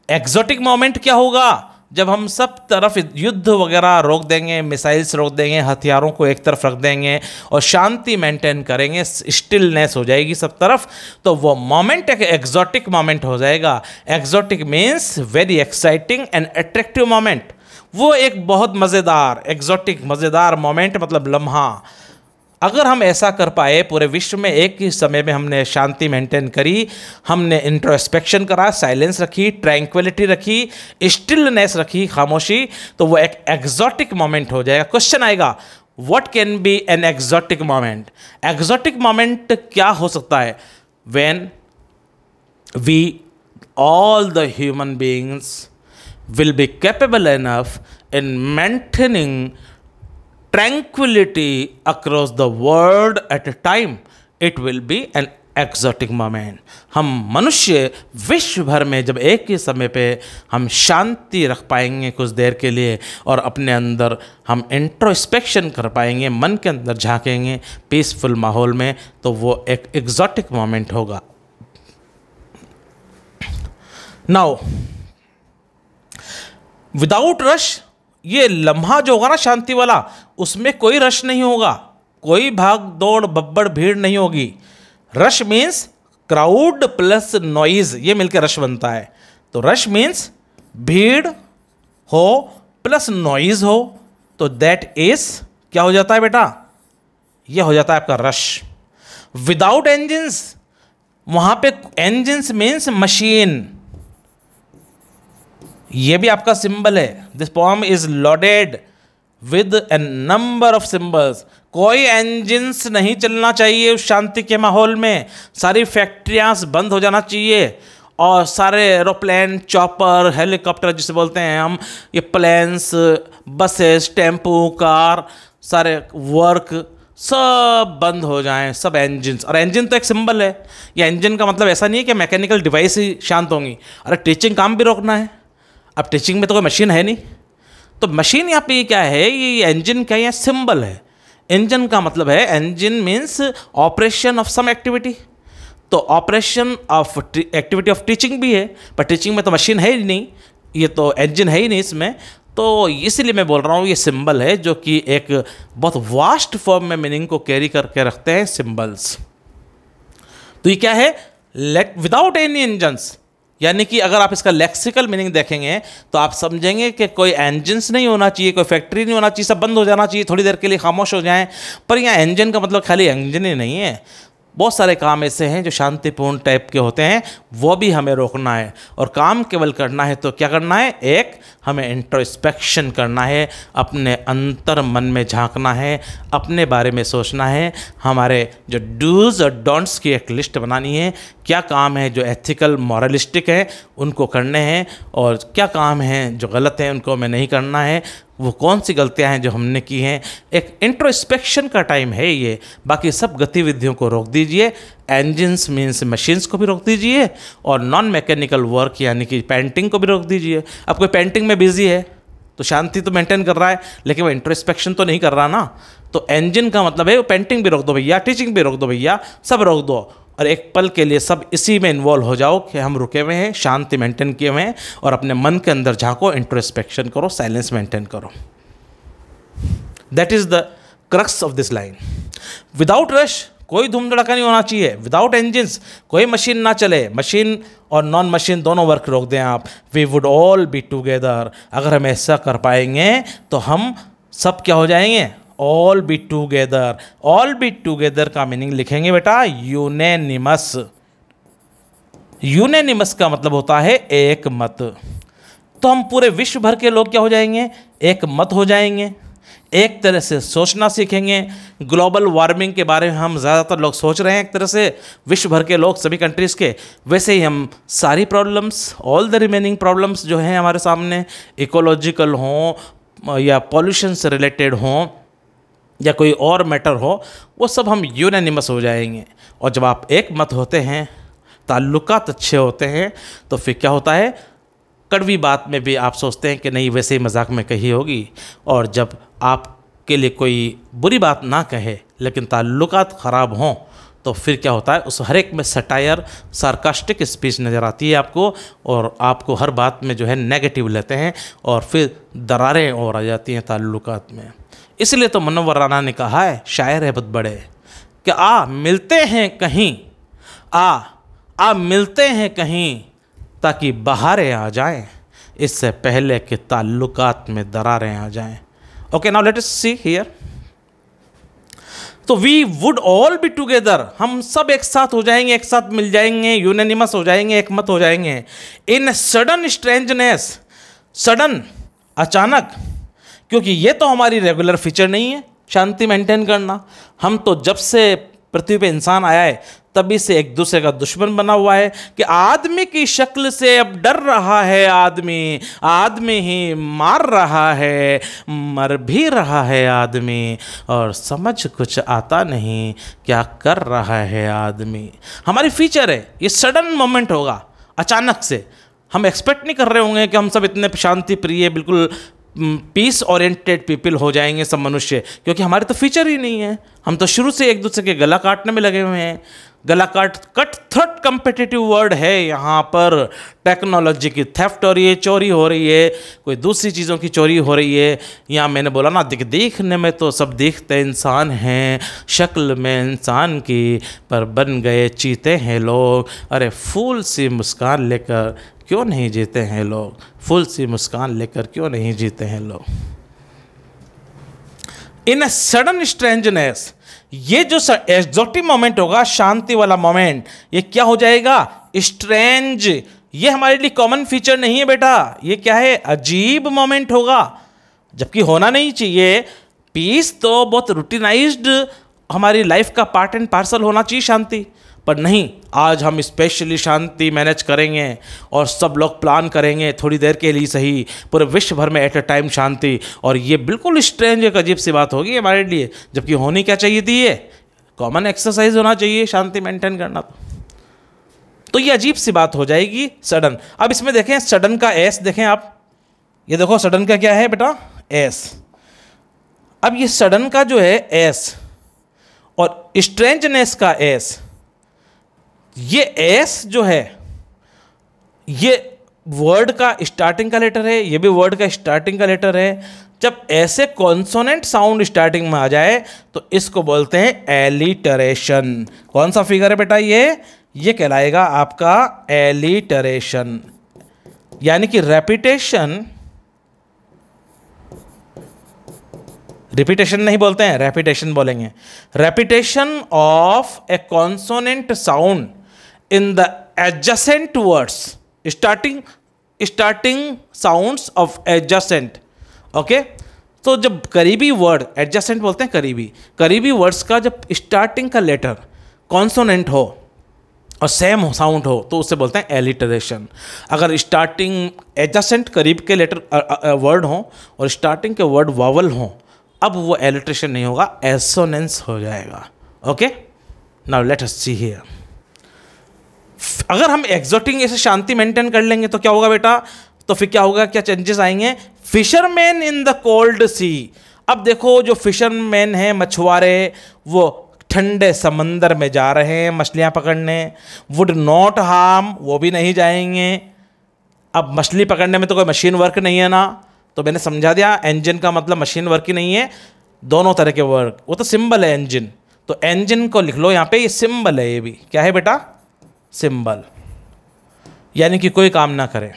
Exotic moment क्या होगा? जब हम सब तरफ युद्ध वगैरह रोक देंगे, मिसाइल्स रोक देंगे, हथियारों को एक तरफ रख देंगे और शांति मेंटेन करेंगे, स्टिलनेस हो जाएगी सब तरफ, तो वो मोमेंट एक एक्सोटिक मोमेंट हो जाएगा। Exotic means very exciting and attractive moment. वो एक बहुत मज़ेदार, एक्सोटिक मज़ेदार मोमेंट मतलब लम्हा। अगर हम ऐसा कर पाए, पूरे विश्व में एक ही समय में हमने शांति मेंटेन करी, हमने इंट्रोस्पेक्शन करा, साइलेंस रखी, ट्रैंक्विलिटी रखी, स्टिलनेस रखी, खामोशी, तो वो एक एक्सोटिक मोमेंट हो जाएगा। क्वेश्चन आएगा, what can be an exotic moment? Exotic moment क्या हो सकता है? When we all the human beings will be capable enough in maintaining tranquility across the world at a time, it will be an exotic moment. हम मनुष्य विश्व भर में जब एक ही समय पे हम शांति रख पाएंगे कुछ देर के लिए, और अपने अंदर हम इंट्रोस्पेक्शन कर पाएंगे, मन के अंदर झांकेंगे पीसफुल माहौल में, तो वो एक एग्जॉटिक मोमेंट होगा। नाउ विदाउट रश, ये लम्हा जो होगा ना शांति वाला, उसमें कोई रश नहीं होगा, कोई भाग दौड़ बब्बड़ भीड़ नहीं होगी। Rush means crowd plus noise, ये मिलकर रश बनता है। तो रश मीन्स भीड़ हो प्लस नॉइज हो, तो दैट इज क्या हो जाता है बेटा? ये हो जाता है आपका रश। विदाउट एंजिन्स, वहां पे एंजिन्स मीन्स मशीन, ये भी आपका सिंबल है। This poem is loaded with A number of symbols. कोई इंजिन्स नहीं चलना चाहिए उस शांति के माहौल में, सारी फैक्ट्रियां बंद हो जाना चाहिए, और सारे एरोप्लेन, चॉपर, हेलीकॉप्टर जिसे बोलते हैं हम, ये प्लेन्स, बसेस, टेम्पो, कार, सारे वर्क सब बंद हो जाएं, सब इंजन्स। और इंजन तो एक सिंबल है। ये इंजन का मतलब ऐसा नहीं है कि मैकेनिकल डिवाइस ही शांत होंगी। अरे टीचिंग काम भी रोकना है, अब टीचिंग में तो कोई मशीन है नहीं, तो मशीन यहाँ पे क्या है? ये इंजन क्या है? सिंबल है। इंजन का मतलब है, engine means operation of some activity. तो operation of activity of teaching भी है, पर टीचिंग में तो मशीन है ही नहीं, ये तो इंजन है ही नहीं इसमें। तो इसलिए मैं बोल रहा हूँ ये सिंबल है, जो कि एक बहुत वास्ट फॉर्म में मीनिंग को कैरी करके रखते हैं सिंबल्स। तो ये क्या है? लेट विदाउट एनी इंजन्स, यानी कि अगर आप इसका लेक्सिकल मीनिंग देखेंगे तो आप समझेंगे कि कोई इंजन्स नहीं होना चाहिए, कोई फैक्ट्री नहीं होना चाहिए, सब बंद हो जाना चाहिए, थोड़ी देर के लिए खामोश हो जाएं। पर यहाँ इंजन का मतलब खाली इंजन ही नहीं है, बहुत सारे काम ऐसे हैं जो शांतिपूर्ण टाइप के होते हैं, वो भी हमें रोकना है। और काम केवल करना है तो क्या करना है, एक हमें इंट्रोस्पेक्शन करना है, अपने अंतर मन में झांकना है, अपने बारे में सोचना है, हमारे जो डूज और डोंट्स की एक लिस्ट बनानी है, क्या काम है जो एथिकल मॉरलिस्टिक है उनको करने हैं, और क्या काम हैं जो गलत हैं उनको हमें नहीं करना है, वो कौन सी गलतियां हैं जो हमने की हैं। एक इंट्रोस्पेक्शन का टाइम है ये। बाकी सब गतिविधियों को रोक दीजिए, इंजन्स मीन्स मशीन्स को भी रोक दीजिए, और नॉन मैकेनिकल वर्क यानी कि पेंटिंग को भी रोक दीजिए। अब कोई पेंटिंग में बिजी है तो शांति तो मेंटेन कर रहा है, लेकिन वो इंट्रोस्पेक्शन तो नहीं कर रहा ना। तो इंजन का मतलब है वो पेंटिंग भी रोक दो भैया, टीचिंग भी रोक दो भैया, सब रोक दो, और एक पल के लिए सब इसी में इन्वॉल्व हो जाओ कि हम रुके हुए हैं, शांति मेंटेन किए हुए हैं, और अपने मन के अंदर झांको, इंट्रोस्पेक्शन करो, साइलेंस मेंटेन करो। That is the crux of this line. Without rush कोई धूम धड़ाका नहीं होना चाहिए, विदाउट इंजन्स कोई मशीन ना चले, मशीन और नॉन मशीन दोनों वर्क रोक दें आप। We would all be together, अगर हम ऐसा कर पाएंगे तो हम सब क्या हो जाएंगे, all be together. All be together का मीनिंग लिखेंगे बेटा यूनेनिमस। यूनेनिमस का मतलब होता है एक मत। तो हम पूरे विश्व भर के लोग क्या हो जाएंगे, एक मत हो जाएंगे, एक तरह से सोचना सीखेंगे। ग्लोबल वार्मिंग के बारे में हम ज़्यादातर लोग सोच रहे हैं एक तरह से, विश्व भर के लोग सभी कंट्रीज़ के, वैसे ही हम सारी problems, all the remaining problems जो हैं हमारे सामने, इकोलॉजिकल हों या पॉल्यूशन से रिलेटेड हों या कोई और मैटर हो, वो सब हम यूनानिमस हो जाएंगे। और जब आप एक मत होते हैं, ताल्लुकात अच्छे होते हैं, तो फिर क्या होता है, कड़वी बात में भी आप सोचते हैं कि नहीं वैसे ही मजाक में कही होगी। और जब आपके लिए कोई बुरी बात ना कहे लेकिन ताल्लुकात ख़राब हों, तो फिर क्या होता है, उस हर एक में सटायर, सार्कास्टिक स्पीच नज़र आती है आपको, और आपको हर बात में जो है नेगेटिव लेते हैं, और फिर दरारें और आ जाती हैं ताल्लुकात में। इसलिए तो मुनव्वर राना ने कहा है, शायर है बहुत बड़े, कि आ मिलते हैं कहीं, आ मिलते हैं कहीं, ताकि बहारें आ जाएं, इससे पहले कि ताल्लुकात में दरारें आ जाएं। Okay, now let us see here. तो we would all be together, हम सब एक साथ हो जाएंगे, एक साथ मिल जाएंगे, यूनानिमस हो जाएंगे, एक मत हो जाएंगे। इन सडन स्ट्रेंजनेस, सडन अचानक, क्योंकि ये तो हमारी रेगुलर फीचर नहीं है शांति मेंटेन करना। हम तो जब से पृथ्वी पे इंसान आया है तभी से एक दूसरे का दुश्मन बना हुआ है, कि आदमी की शक्ल से अब डर रहा है आदमी, आदमी ही मार रहा है, मर भी रहा है आदमी, और समझ कुछ आता नहीं क्या कर रहा है आदमी। हमारी फीचर है, ये सडन मोमेंट होगा, अचानक से। हम एक्सपेक्ट नहीं कर रहे होंगे कि हम सब इतने शांति प्रिय, बिल्कुल पीस ओरिएंटेड पीपल हो जाएंगे सब मनुष्य, क्योंकि हमारे तो फीचर ही नहीं है। हम तो शुरू से एक दूसरे के गला काटने में लगे हुए हैं। गला काट, कट थ्रोट कम्पिटिटिव वर्ड है यहाँ पर। टेक्नोलॉजी की थेफ्ट हो रही है, चोरी हो रही है, कोई दूसरी चीज़ों की चोरी हो रही है। यहाँ मैंने बोला ना, देखने में तो सब दिखते इंसान हैं, शक्ल में इंसान की, पर बन गए चीते हैं लोग। अरे फूल सी मुस्कान लेकर क्यों नहीं जीते हैं लोग, फूल सी मुस्कान लेकर क्यों नहीं जीते हैं लोग। इन ए सडन स्ट्रेंजनेस, ये जो एक्सोटिक मोमेंट होगा, शांति वाला मोमेंट, ये क्या हो जाएगा, स्ट्रेंज। ये हमारे लिए कॉमन फीचर नहीं है बेटा, ये क्या है, अजीब मोमेंट होगा, जबकि होना नहीं चाहिए। पीस तो बहुत रूटीनाइज्ड हमारी लाइफ का पार्ट एंड पार्सल होना चाहिए शांति, पर नहीं। आज हम स्पेशली शांति मैनेज करेंगे और सब लोग प्लान करेंगे, थोड़ी देर के लिए सही, पूरे विश्व भर में एट अ टाइम शांति, और ये बिल्कुल स्ट्रेंज, एक अजीब सी बात होगी हमारे लिए, जबकि होनी क्या चाहिए थी, ये कॉमन एक्सरसाइज होना चाहिए शांति मेंटेन करना। तो ये अजीब सी बात हो जाएगी सडन। अब इसमें देखें सडन का एस, देखें आप, ये देखो सडन का क्या है बेटा, एस। अब ये सडन का जो है एस और स्ट्रेंजनेस का एस, ये एस जो है ये वर्ड का स्टार्टिंग का लेटर है, ये भी वर्ड का स्टार्टिंग का लेटर है। जब ऐसे कॉन्सोनेंट साउंड स्टार्टिंग में आ जाए तो इसको बोलते हैं एलिटरेशन। कौन सा फिगर है बेटा, ये ये कहलाएगा आपका एलिटरेशन, यानी कि रेपिटेशन, रिपीटेशन नहीं बोलते हैं, रेपिटेशन बोलेंगे। Repetition of A consonant sound in the adjacent words, starting sounds of adjacent. Okay, तो जब करीबी वर्ड, एडजेसेंट बोलते हैं करीबी वर्ड्स का जब स्टार्टिंग का लेटर कॉन्सोनेंट हो और सेम साउंड हो तो उसे बोलते हैं एलिटरेशन। अगर स्टार्टिंग एडजेसेंट करीब के लेटर वर्ड हो और स्टार्टिंग के वर्ड वावल हो, अब वो एलिटरेशन नहीं होगा, एसोनेंस हो जाएगा। Okay, now let us see here. अगर हम एग्जॉटिंग ऐसे शांति मेंटेन कर लेंगे तो क्या होगा बेटा, तो फिर क्या होगा, क्या चेंजेस आएंगे? फिशरमैन इन द कोल्ड सी। अब देखो जो फिशरमैन हैं, मछुआरे, वो ठंडे समंदर में जा रहे हैं मछलियां पकड़ने, वुड नॉट हार्म, वो भी नहीं जाएंगे। अब मछली पकड़ने में तो कोई मशीन वर्क नहीं है ना, तो मैंने समझा दिया इंजन का मतलब मशीन वर्क ही नहीं है, दोनों तरह के वर्क, वो तो सिंबल है इंजन। तो इंजन को लिख लो यहाँ पे, ये सिंबल है, ये भी क्या है बेटा, सिंबल, यानी कि कोई काम ना करे।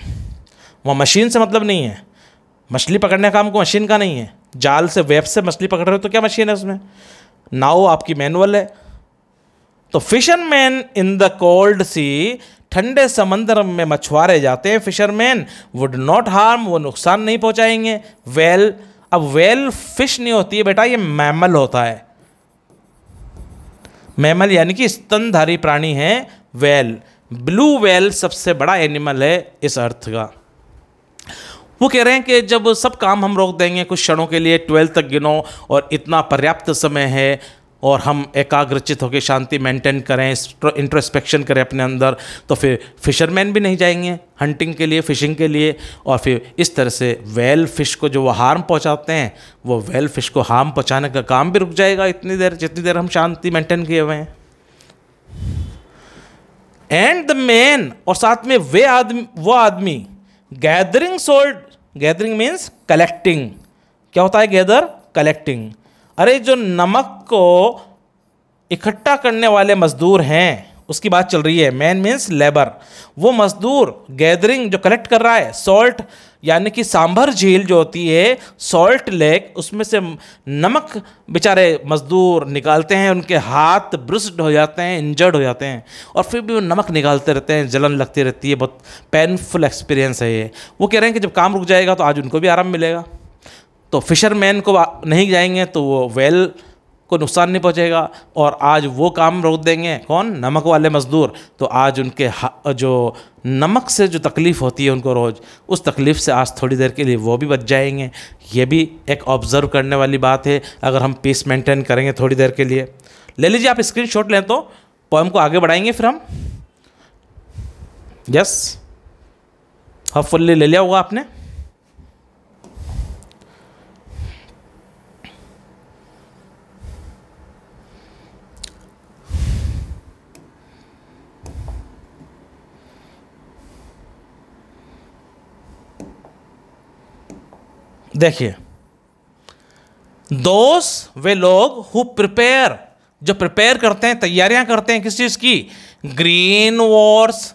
वहाँ मशीन से मतलब नहीं है, मछली पकड़ने का काम को मशीन का नहीं है। जाल से, वेब से मछली पकड़ रहे हो तो क्या मशीन है उसमें? नाव आपकी मैनुअल है। तो फिशरमैन इन द कोल्ड सी, ठंडे समंदर में मछुआरे जाते हैं फिशरमैन, वुड नॉट हार्म, वो नुकसान नहीं पहुंचाएंगे। वेल, अब वेल फिश नहीं होती है बेटा, ये मैमल होता है। मैमल यानी कि स्तनधारी प्राणी है वेल। ब्लू वेल सबसे बड़ा एनिमल है इस अर्थ का। वो कह रहे हैं कि जब सब काम हम रोक देंगे कुछ क्षणों के लिए, 12 तक गिनो और इतना पर्याप्त समय है, और हम एकाग्रचित होकर शांति मेंटेन करें, इंट्रोस्पेक्शन करें अपने अंदर, तो फिर फिशरमैन भी नहीं जाएंगे हंटिंग के लिए, फिशिंग के लिए। और फिर इस तरह से वेल फिश को जो वो हार्म पहुंचाते हैं, वो वेल फिश को हार्म पहुंचाने का काम भी रुक जाएगा इतनी देर, जितनी देर हम शांति मेंटेन किए हुए हैं। एंड द मैन, और साथ में वो आदमी gathering sold, gathering means collecting. क्या होता है गैदर? कलेक्टिंग। अरे जो नमक को इकट्ठा करने वाले मजदूर हैं उसकी बात चल रही है। Man means labour. वो मजदूर गैदरिंग जो कलेक्ट कर रहा है, सॉल्ट यानी कि सांभर झील जो होती है, सॉल्ट लेक, उसमें से नमक बेचारे मजदूर निकालते हैं, उनके हाथ ब्रुस्ड हो जाते हैं, इंजर्ड हो जाते हैं, और फिर भी वो नमक निकालते रहते हैं, जलन लगती रहती है, बहुत पेनफुल एक्सपीरियंस है ये। वो कह रहे हैं कि जब काम रुक जाएगा तो आज उनको भी आराम मिलेगा। तो फिशरमैन को नहीं जाएंगे तो वो वेल को नुकसान नहीं पहुंचेगा, और आज वो काम रोक देंगे, कौन? नमक वाले मजदूर, तो आज उनके जो नमक से जो तकलीफ़ होती है उनको रोज़, उस तकलीफ़ से आज थोड़ी देर के लिए वो भी बच जाएंगे। ये भी एक ऑब्ज़र्व करने वाली बात है अगर हम पीस मेंटेन करेंगे थोड़ी देर के लिए। ले लीजिए आप स्क्रीनशॉट लें तो पोएम को आगे बढ़ाएंगे फिर हम। यस, होपफुली ले लिया होगा आपने। देखिए, दोस्त वे लोग हु प्रिपेयर, जो प्रिपेयर करते हैं, तैयारियां करते हैं किस चीज की? Green Wars.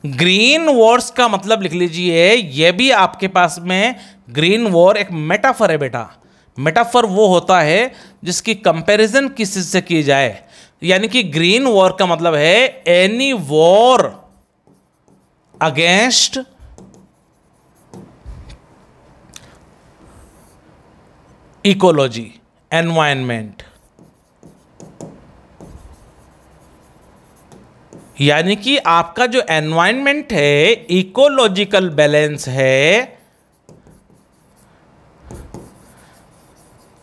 ग्रीन वॉर्स का मतलब लिख लीजिए, यह भी आपके पास में ग्रीन वॉर एक मेटाफर है बेटा। मेटाफर वो होता है जिसकी कंपैरिजन किसी से की जाए, यानी कि ग्रीन वॉर का मतलब है any war against ecology, environment, यानी कि आपका जो एनवायरनमेंट है, इकोलॉजिकल बैलेंस है।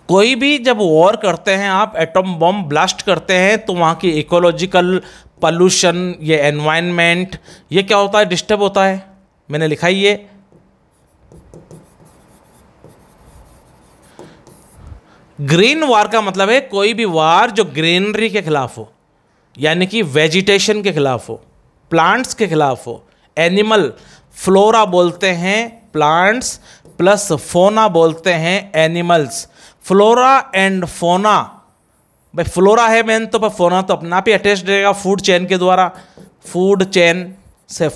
कोई भी जब वॉर करते हैं, आप एटम बम ब्लास्ट करते हैं, तो वहां की इकोलॉजिकल पॉल्यूशन, ये एनवायरनमेंट, ये क्या होता है? डिस्टर्ब होता है। मैंने लिखा ही ये ग्रीन वार का मतलब है कोई भी वार जो ग्रीनरी के खिलाफ हो, यानी कि वेजिटेशन के खिलाफ हो, प्लांट्स के खिलाफ हो। एनिमल, फ्लोरा बोलते हैं प्लांट्स, प्लस फोना बोलते हैं एनिमल्स। फ्लोरा एंड फोना भाई फ्लोरा है मेन, तो पर फोना तो अपना आप ही अटैच रहेगा फूड चेन के द्वारा, फूड चेन से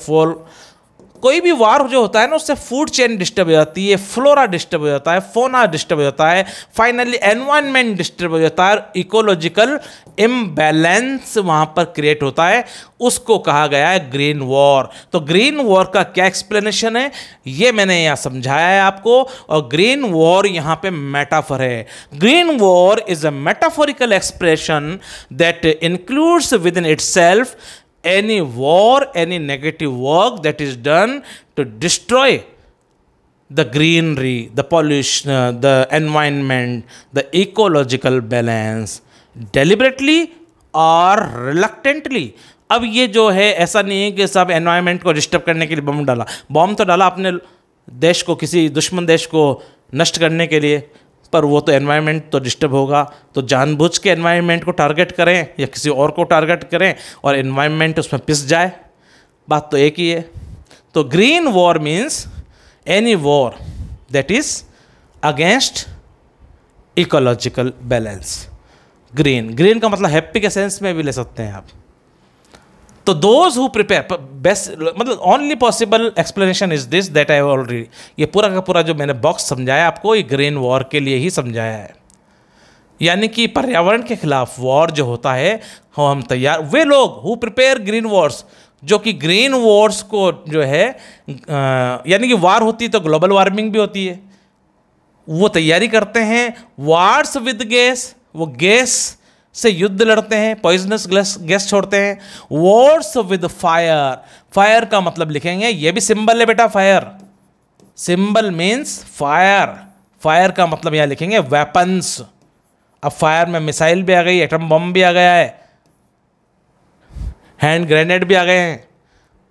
कोई भी वार जो होता है ना उससे फूड चेन डिस्टर्ब हो जाती है, फ्लोरा डिस्टर्ब हो जाता है, फोना डिस्टर्ब हो जाता है, फाइनली एनवायरनमेंट डिस्टर्ब हो जाता है, इकोलॉजिकल इम्बैलेंस वहां पर क्रिएट होता है, उसको कहा गया है ग्रीन वॉर। तो ग्रीन वॉर का क्या एक्सप्लेनेशन है ये मैंने यहाँ समझाया है आपको, और ग्रीन वॉर यहाँ पे मेटाफर है। Green war is a metaphorical expression that includes with in itself any war, any negative work that is done to destroy the greenery, the pollution, the environment, the ecological balance, deliberately or reluctantly। अब ये जो है ऐसा नहीं है कि सब environment को डिस्टर्ब करने के लिए बम डाला, बम तो डाला अपने देश को, किसी दुश्मन देश को नष्ट करने के लिए, पर वो तो एनवायरनमेंट तो डिस्टर्ब होगा, तो जानबूझ के एनवायरनमेंट को टारगेट करें या किसी और को टारगेट करें और एनवायरनमेंट उसमें पिस जाए, बात तो एक ही है। तो green war means any war that is against ecological balance. Green का मतलब हैप्पी के सेंस में भी ले सकते हैं आप। तो दोज हु प्रिपेयर बेस्ट, मतलब only possible explanation is this that I have already, ये पूरा का पूरा जो मैंने बॉक्स समझाया आपको ये ग्रीन वॉर के लिए ही समझाया है। यानी कि पर्यावरण के खिलाफ वॉर जो होता है हम तैयार, वे लोग हु प्रिपेयर ग्रीन वॉर्स, जो कि ग्रीन वॉर्स को जो है यानी कि वार होती है तो ग्लोबल वार्मिंग भी होती है, वो तैयारी करते हैं। वार्स विद गैस, वो गैस से युद्ध लड़ते हैं, पॉइजनस गैस छोड़ते हैं। वॉर्स विद फायर, फायर का मतलब लिखेंगे, ये भी सिंबल है बेटा, fire symbol means fire, fire का मतलब यहाँ लिखेंगे वेपन्स। अब फायर में मिसाइल भी आ गई, एटम बम भी आ गया है, हैंड ग्रेनेड भी आ गए हैं,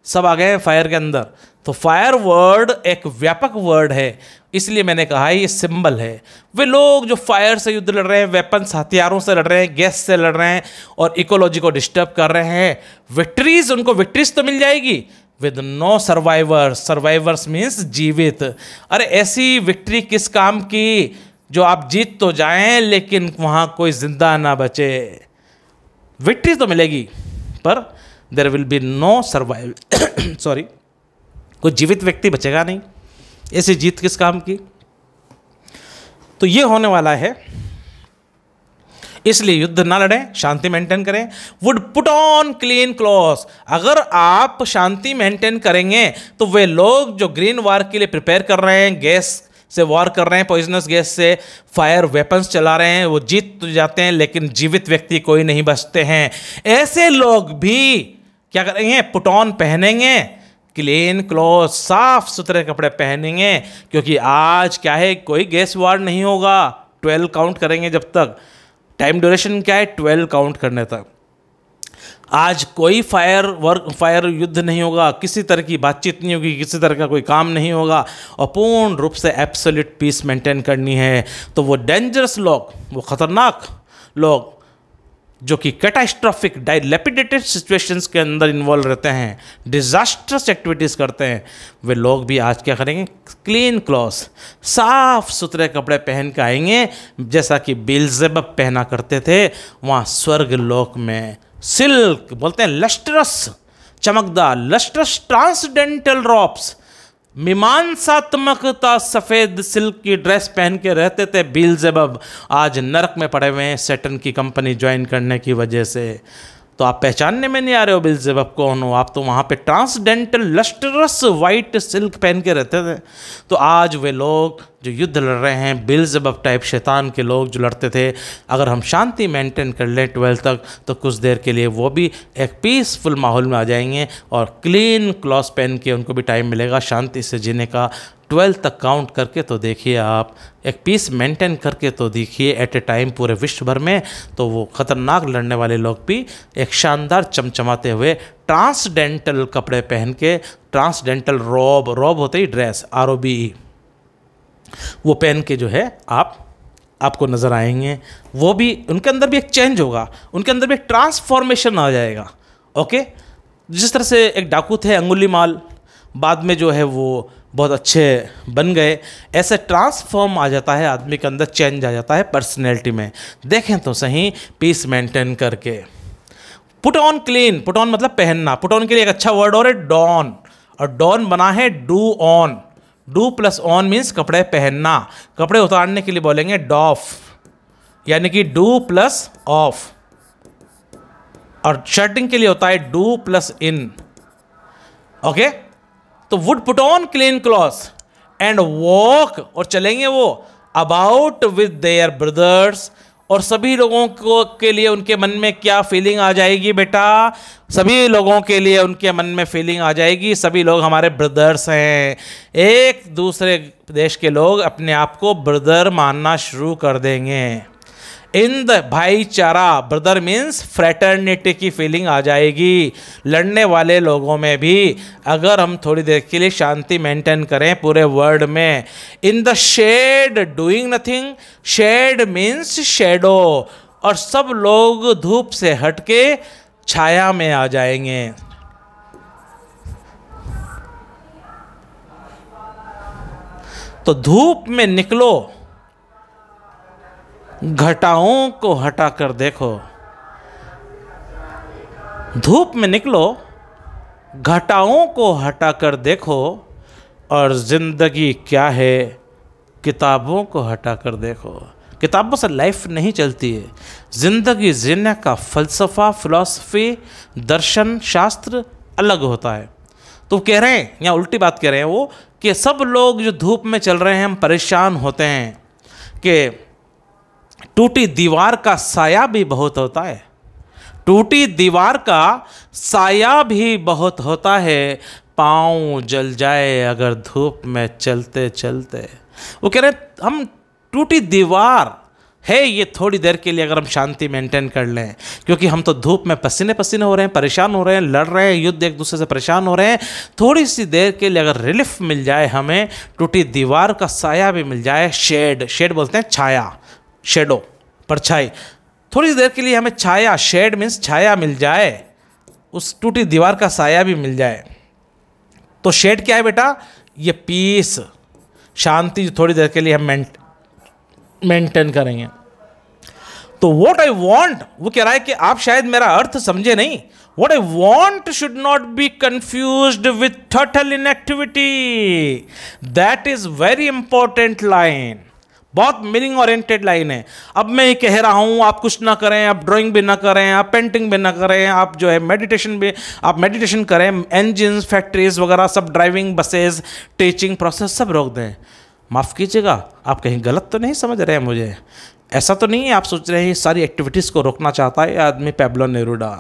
सब आ गए हैं फायर के अंदर। तो फायर वर्ड एक व्यापक वर्ड है, इसलिए मैंने कहा ये सिंबल है। वे लोग जो फायर से युद्ध लड़ रहे हैं, वेपन्स हथियारों से लड़ रहे हैं, गैस से लड़ रहे हैं और इकोलॉजी को डिस्टर्ब कर रहे हैं, विक्ट्रीज, उनको विक्ट्रीज तो मिल जाएगी with no survivors, survivors means जीवित। अरे ऐसी विक्ट्री किस काम की जो आप जीत तो जाएं लेकिन वहां कोई जिंदा ना बचे। विक्ट्री तो मिलेगी पर there will be no survive sorry, कोई जीवित व्यक्ति बचेगा नहीं। ऐसी जीत किस काम की। तो ये होने वाला है, इसलिए युद्ध ना लड़ें, शांति मेंटेन करें। Would put on clean clothes, अगर आप शांति मेंटेन करेंगे तो वे लोग जो ग्रीन वार के लिए प्रिपेयर कर रहे हैं, गैस से वॉर कर रहे हैं, पॉइजनस गैस से फायर वेपन्स चला रहे हैं, वो जीत तो जाते हैं लेकिन जीवित व्यक्ति कोई नहीं बचते हैं। ऐसे लोग भी क्या करेंगे, पुट ऑन पहनेंगे क्लीन क्लॉथ, साफ सुथरे कपड़े पहनेंगे, क्योंकि आज क्या है कोई गैस वार नहीं होगा। 12 काउंट करेंगे जब तक, टाइम ड्यूरेशन क्या है 12 काउंट करने तक। आज कोई फायर युद्ध नहीं होगा, किसी तरह की बातचीत नहीं होगी, किसी तरह का कोई काम नहीं होगा और पूर्ण रूप से एब्सोल्यूट पीस मेंटेन करनी है। तो वो डेंजरस लोग, वो खतरनाक लोग जो कि कैटास्ट्रॉफिक डायलेपिडेटेड सिचुएशंस के अंदर इन्वॉल्व रहते हैं, डिजास्टर्स एक्टिविटीज़ करते हैं, वे लोग भी आज क्या करेंगे, क्लीन क्लॉथ्स, साफ सुथरे कपड़े पहन के आएंगे, जैसा कि बेल्ज़ेबब पहना करते थे वहाँ स्वर्ग लोक में। सिल्क बोलते हैं लस्ट्रस, चमकदार, लस्ट्रस ट्रांसडेंटल रॉब्स, मीमांसात्मकता, सफ़ेद सिल्क की ड्रेस पहन के रहते थे बेल्ज़ेबब। आज नरक में पड़े हुए हैं सैटर्न की कंपनी ज्वाइन करने की वजह से। तो आप पहचानने में नहीं आ रहे हो बेल्ज़ेबब कौन हो, आप तो वहाँ पे ट्रांसडेंटल लस्ट्रस वाइट सिल्क पहन के रहते थे। तो आज वे लोग जो युद्ध लड़ रहे हैं, बेल्ज़ेबब टाइप शैतान के लोग जो लड़ते थे, अगर हम शांति मेंटेन कर लें 12 तक तो कुछ देर के लिए वो भी एक पीसफुल माहौल में आ जाएंगे और क्लीन क्लॉथ्स पहन के उनको भी टाइम मिलेगा शांति से जीने का। 12 तक काउंट करके तो देखिए आप, एक पीस मेंटेन करके तो देखिए एट ए टाइम पूरे विश्व भर में, तो वो खतरनाक लड़ने वाले लोग भी एक शानदार चमचमाते हुए ट्रांसडेंटल कपड़े पहन के, ट्रांसडेंटल रॉब होते ही ड्रेस, ROBE, वो पहन के जो है आपको नज़र आएंगे। वो भी उनके अंदर भी एक चेंज होगा, उनके अंदर भी एक ट्रांसफॉर्मेशन आ जाएगा। ओके, जिस तरह से एक डाकू थे अंगुलीमाल, बाद में जो है वो बहुत अच्छे बन गए। ऐसे ट्रांसफॉर्म आ जाता है आदमी के अंदर, चेंज आ जाता है पर्सनैलिटी में। देखें तो सही, पीस मेंटेन करके। Put on clean, put on मतलब पहनना। पुट ऑन के लिए एक अच्छा वर्ड और है डॉन, और डॉन बना है do on. Do plus on means कपड़े पहनना। कपड़े उतारने के लिए बोलेंगे डॉफ, यानी कि डू प्लस ऑफ। और शर्टिंग के लिए होता है डू प्लस इन। ओके, तो would put on clean clothes and walk, और चलेंगे वो अबाउट विद देयर ब्रदर्स। और सभी लोगों को के लिए उनके मन में क्या फीलिंग आ जाएगी बेटा? सभी लोगों के लिए उनके मन में फीलिंग आ जाएगी, सभी लोग हमारे ब्रदर्स हैं। एक दूसरे देश के लोग अपने आप को ब्रदर मानना शुरू कर देंगे। इन द भाईचारा, ब्रदर मीन्स फ्रेटर्निटी की फीलिंग आ जाएगी लड़ने वाले लोगों में भी, अगर हम थोड़ी देर के लिए शांति मेंटेन करें पूरे वर्ल्ड में। In the shade doing nothing, shade means shadow, और सब लोग धूप से हटके छाया में आ जाएंगे। तो धूप में निकलो, घटाओं को हटाकर देखो। धूप में निकलो, घटाओं को हटाकर देखो, और जिंदगी क्या है किताबों को हटाकर देखो। किताबों से लाइफ नहीं चलती है। जिंदगी जीने का फलसफा, फिलॉसफी, दर्शन, शास्त्र अलग होता है। तो कह रहे हैं, यहाँ उल्टी बात कह रहे हैं वो, कि सब लोग जो धूप में चल रहे हैं, हम परेशान होते हैं कि टूटी दीवार का साया भी बहुत होता है। टूटी दीवार का साया भी बहुत होता है, पाँव जल जाए अगर धूप में चलते चलते। वो कह रहे हम टूटी दीवार है ये थोड़ी देर के लिए अगर हम शांति मेंटेन कर लें, क्योंकि हम तो धूप में पसीने पसीने हो रहे हैं, परेशान हो रहे हैं, लड़ रहे हैं, युद्ध एक दूसरे से परेशान हो रहे हैं। थोड़ी सी देर के लिए अगर रिलीफ मिल जाए हमें, टूटी दीवार का साया भी मिल जाए, शेड, शेड बोलते हैं छाया, शेडो, परछाई। थोड़ी देर के लिए हमें छाया, शेड मीन्स छाया मिल जाए, उस टूटी दीवार का साया भी मिल जाए। तो शेड क्या है बेटा? ये पीस, शांति थोड़ी देर के लिए हम मेंटेन करेंगे। तो व्हाट आई वांट, वो कह रहा है कि आप शायद मेरा अर्थ समझे नहीं। What I want should not be confused with total inactivity. That is very important line, बहुत मीनिंग ओरिएंटेड लाइन है। अब मैं ये कह रहा हूँ आप कुछ ना करें, आप ड्राइंग भी ना करें, आप पेंटिंग भी ना करें, आप जो है मेडिटेशन करें, इंजन्स, फैक्ट्रीज वगैरह सब, ड्राइविंग, बसेस, टीचिंग प्रोसेस सब रोक दें। माफ़ कीजिएगा, आप कहीं गलत तो नहीं समझ रहे हैं मुझे? ऐसा तो नहीं है आप सोच रहे हैं सारी एक्टिविटीज़ को रोकना चाहता है आदमी पैब्लो नेरूडा।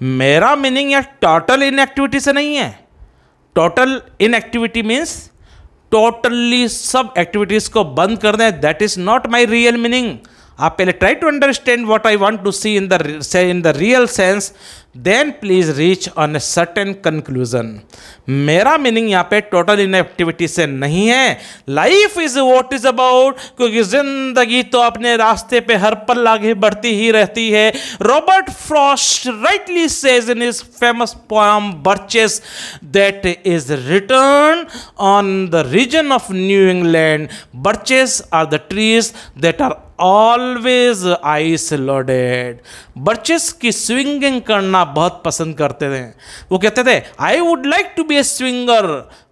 मेरा मीनिंग या टोटल इनएक्टिविटी से नहीं है। टोटल इनएक्टिविटी मीन्स टोटली सब एक्टिविटीज़ को बंद कर दें, that is not my real meaning. आप पहले try to understand what I want to see in the real sense, then please reach on a certain conclusion. मेरा मीनिंग यहाँ पे टोटल इनएक्टिविटी से नहीं है, life is what is about, क्योंकि जिंदगी तो अपने रास्ते पे हर पल आगे बढ़ती ही रहती है। Robert Frost rightly says in his famous poem Birches that is written on the region of New England, birches are the trees that are always ice loaded. Birches की स्विंगिंग करना बहुत पसंद करते थे। वो कहते थे I would like to be a swinger,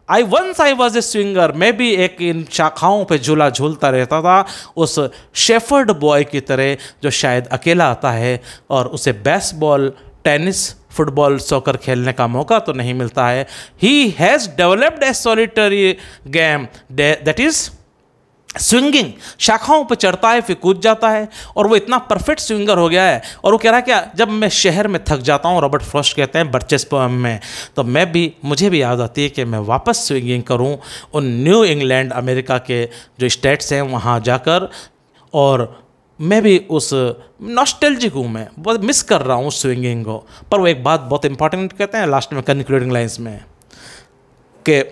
I was a swinger. मैं भी एक इन शाखाओं पे झूला झूलता रहता था, उस शेफर्ड बॉय की तरह जो शायद अकेला आता है और उसे बेसबॉल, टेनिस, फुटबॉल, सॉकर खेलने का मौका तो नहीं मिलता है। He has developed A solitary game that is swinging. शाखाओं पर चढ़ता है, फिर कूद जाता है, और वो इतना परफेक्ट स्विंगर हो गया है। और वो कह रहा है क्या, जब मैं शहर में थक जाता हूँ, रॉबर्ट फ्रॉस्ट कहते हैं बर्चेस पोएम में, तो मुझे भी याद आती है कि मैं वापस स्विंगिंग करूँ उन न्यू इंग्लैंड अमेरिका के जो स्टेट्स हैं वहाँ जाकर, और मैं भी उस नॉस्टैल्जिक हूँ, मैं बहुत मिस कर रहा हूँ स्विंगिंग को। पर वो एक बात बहुत इंपॉर्टेंट कहते हैं लास्ट में कंक्लूडिंग लाइन्स में कि